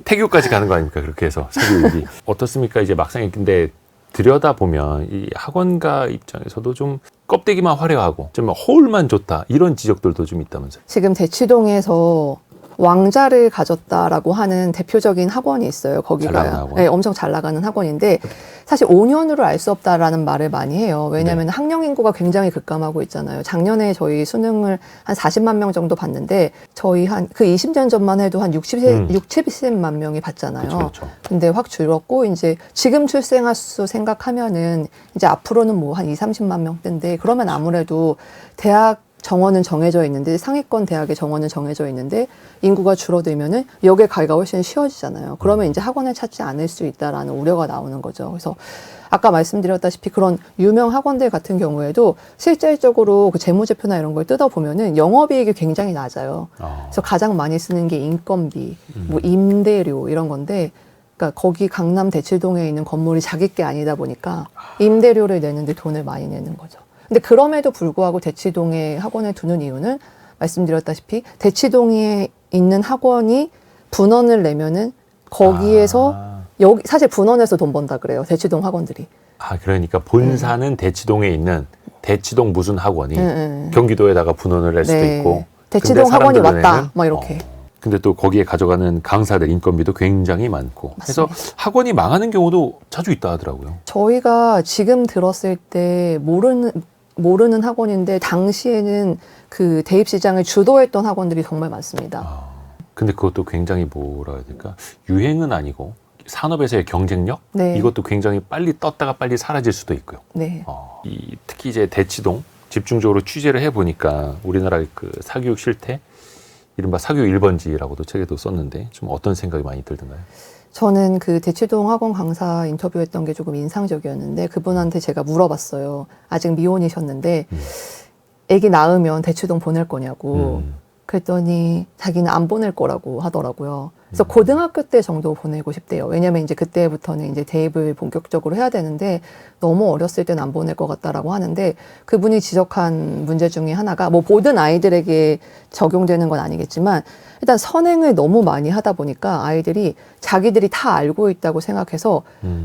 태교까지 가는 거 아닙니까? 그렇게 해서 사교육이. 어떻습니까? 이제 막상 근데 들여다보면 이 학원가 입장에서도 좀 껍데기만 화려하고 좀 허울만 좋다 이런 지적들도 좀 있다면서요. 지금 대치동에서 왕자를 가졌다라고 하는 대표적인 학원이 있어요. 잘 나가는 거기가 학원. 네, 엄청 잘 나가는 학원인데 사실 5년으로 알 수 없다라는 말을 많이 해요. 왜냐하면 학령 인구가 굉장히 급감하고 있잖아요. 작년에 저희 수능을 한 40만 명 정도 봤는데 저희 한 그 20년 전만 해도 한 70만 명이 봤잖아요. 그렇죠. 근데 확 줄었고 이제 지금 출생아 수 생각하면은 이제 앞으로는 뭐 한 30만 명대인데 그러면 아무래도 대학 정원은 정해져 있는데 상위권 대학의 정원은 정해져 있는데 인구가 줄어들면은 여기에 가기가 훨씬 쉬워지잖아요. 그러면 이제 학원을 찾지 않을 수 있다라는 우려가 나오는 거죠. 그래서 아까 말씀드렸다시피 그런 유명 학원들 같은 경우에도 실질적으로 그 재무제표나 이런 걸 뜯어보면은 영업이익이 굉장히 낮아요. 그래서 가장 많이 쓰는 게 인건비, 뭐 임대료 이런 건데 그러니까 거기 강남 대치동에 있는 건물이 자기 게 아니다 보니까 임대료를 내는데 돈을 많이 내는 거죠. 근데 그럼에도 불구하고 대치동에 학원을 두는 이유는 말씀드렸다시피 대치동에 있는 학원이 분원을 내면은 거기에서 여기 사실 분원에서 돈 번다 그래요. 대치동 학원들이. 그러니까 본사는 대치동에 있는 대치동 무슨 학원이 경기도에다가 분원을 낼 수도 네. 있고 대치동 근데 학원이 사람들 왔다. 눈에는 막 이렇게. 근데 또 거기에 가져가는 강사들 인건비도 굉장히 많고 맞습니다. 그래서 학원이 망하는 경우도 자주 있다 하더라고요. 저희가 지금 들었을 때 모르는 학원인데 당시에는 그 대입 시장을 주도했던 학원들이 정말 많습니다. 근데 그것도 굉장히 뭐라 해야 될까? 유행은 아니고 산업에서의 경쟁력? 네. 이것도 굉장히 빨리 떴다가 빨리 사라질 수도 있고요. 네. 특히 이제 대치동 집중적으로 취재를 해보니까 우리나라의 그 사교육 실태, 이른바 사교육 1번지라고도 책에도 썼는데 좀 어떤 생각이 많이 들던가요? 저는 그 대치동 학원 강사 인터뷰했던 게 조금 인상적이었는데 그분한테 제가 물어봤어요. 아직 미혼이셨는데 아기 낳으면 대치동 보낼 거냐고. 그랬더니 자기는 안 보낼 거라고 하더라고요. 그래서 고등학교 때 정도 보내고 싶대요. 왜냐면 이제 그때부터는 이제 대입을 본격적으로 해야 되는데 너무 어렸을 때는 안 보낼 것 같다라고 하는데 그분이 지적한 문제 중에 하나가 뭐 모든 아이들에게 적용되는 건 아니겠지만 일단 선행을 너무 많이 하다 보니까 아이들이 자기들이 다 알고 있다고 생각해서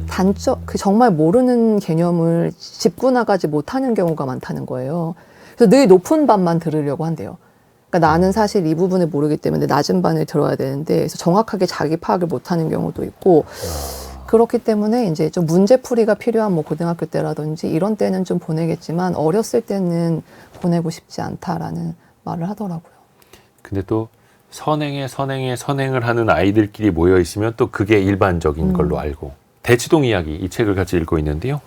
단점, 그 정말 모르는 개념을 짚고 나가지 못하는 경우가 많다는 거예요. 그래서 늘 높은 반만 들으려고 한대요. 그러니까 나는 사실 이 부분을 모르기 때문에 낮은 반을 들어야 되는데 그래서 정확하게 자기 파악을 못하는 경우도 있고 그렇기 때문에 이제 좀 문제풀이가 필요한 뭐 고등학교 때라든지 이런 때는 좀 보내겠지만 어렸을 때는 보내고 싶지 않다라는 말을 하더라고요. 근데 또 선행을 하는 아이들끼리 모여 있으면 또 그게 일반적인 걸로 알고 대치동 이야기 이 책을 같이 읽고 있는데요.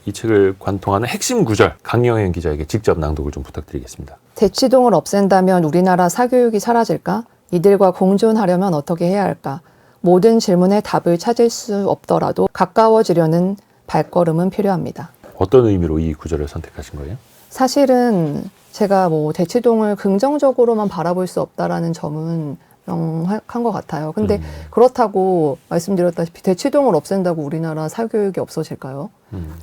이 책을 관통하는 핵심 구절 강영현 기자에게 직접 낭독을 좀 부탁드리겠습니다. 대치동을 없앤다면 우리나라 사교육이 사라질까? 이들과 공존하려면 어떻게 해야 할까? 모든 질문에 답을 찾을 수 없더라도 가까워지려는 발걸음은 필요합니다. 어떤 의미로 이 구절을 선택하신 거예요? 사실은 제가 뭐 대치동을 긍정적으로만 바라볼 수 없다라는 점은 명확한 것 같아요. 근데 그렇다고 말씀드렸다시피 대치동을 없앤다고 우리나라 사교육이 없어질까요?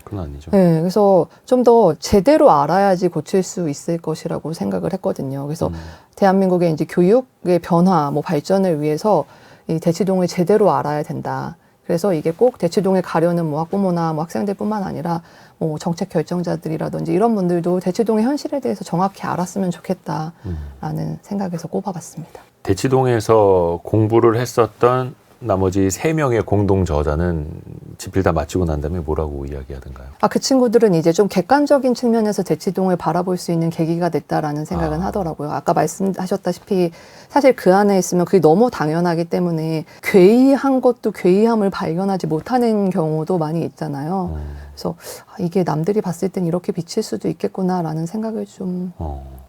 그건 아니죠. 네, 그래서 좀 더 제대로 알아야지 고칠 수 있을 것이라고 생각을 했거든요. 그래서 대한민국의 이제 교육의 변화, 뭐 발전을 위해서 이 대치동을 제대로 알아야 된다. 그래서 이게 꼭 대치동에 가려는 뭐 학부모나 뭐 학생들뿐만 아니라 뭐 정책 결정자들이라든지 이런 분들도 대치동의 현실에 대해서 정확히 알았으면 좋겠다라는 생각에서 꼽아봤습니다. 대치동에서 공부를 했었던 나머지 3명의 공동 저자는 집필 다 마치고 난 다음에 뭐라고 이야기하던가요? 그 친구들은 이제 좀 객관적인 측면에서 대치동을 바라볼 수 있는 계기가 됐다라는 생각은 하더라고요. 아까 말씀하셨다시피 사실 그 안에 있으면 그게 너무 당연하기 때문에 괴이한 것도 괴이함을 발견하지 못하는 경우도 많이 있잖아요. 그래서 이게 남들이 봤을 땐 이렇게 비칠 수도 있겠구나라는 생각을 좀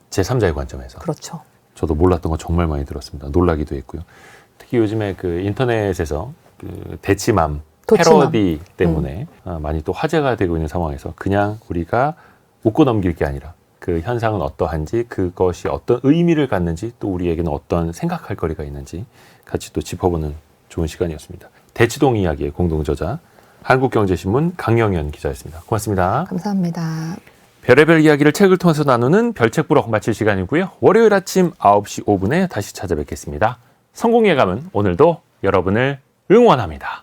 제3자의 관점에서. 그렇죠. 저도 몰랐던 거 정말 많이 들었습니다. 놀라기도 했고요. 특히 요즘에 그 인터넷에서 그 대치맘 패러디 때문에 많이 또 화제가 되고 있는 상황에서 그냥 우리가 웃고 넘길 게 아니라 그 현상은 어떠한지 그것이 어떤 의미를 갖는지 또 우리에게는 어떤 생각할 거리가 있는지 같이 또 짚어보는 좋은 시간이었습니다. 대치동 이야기의 공동저자 한국경제신문 강영현 기자였습니다. 고맙습니다. 감사합니다. 별의별 이야기를 책을 통해서 나누는 별책부록 마칠 시간이고요. 월요일 아침 9시 5분에 다시 찾아뵙겠습니다. 성공예감은 오늘도 여러분을 응원합니다.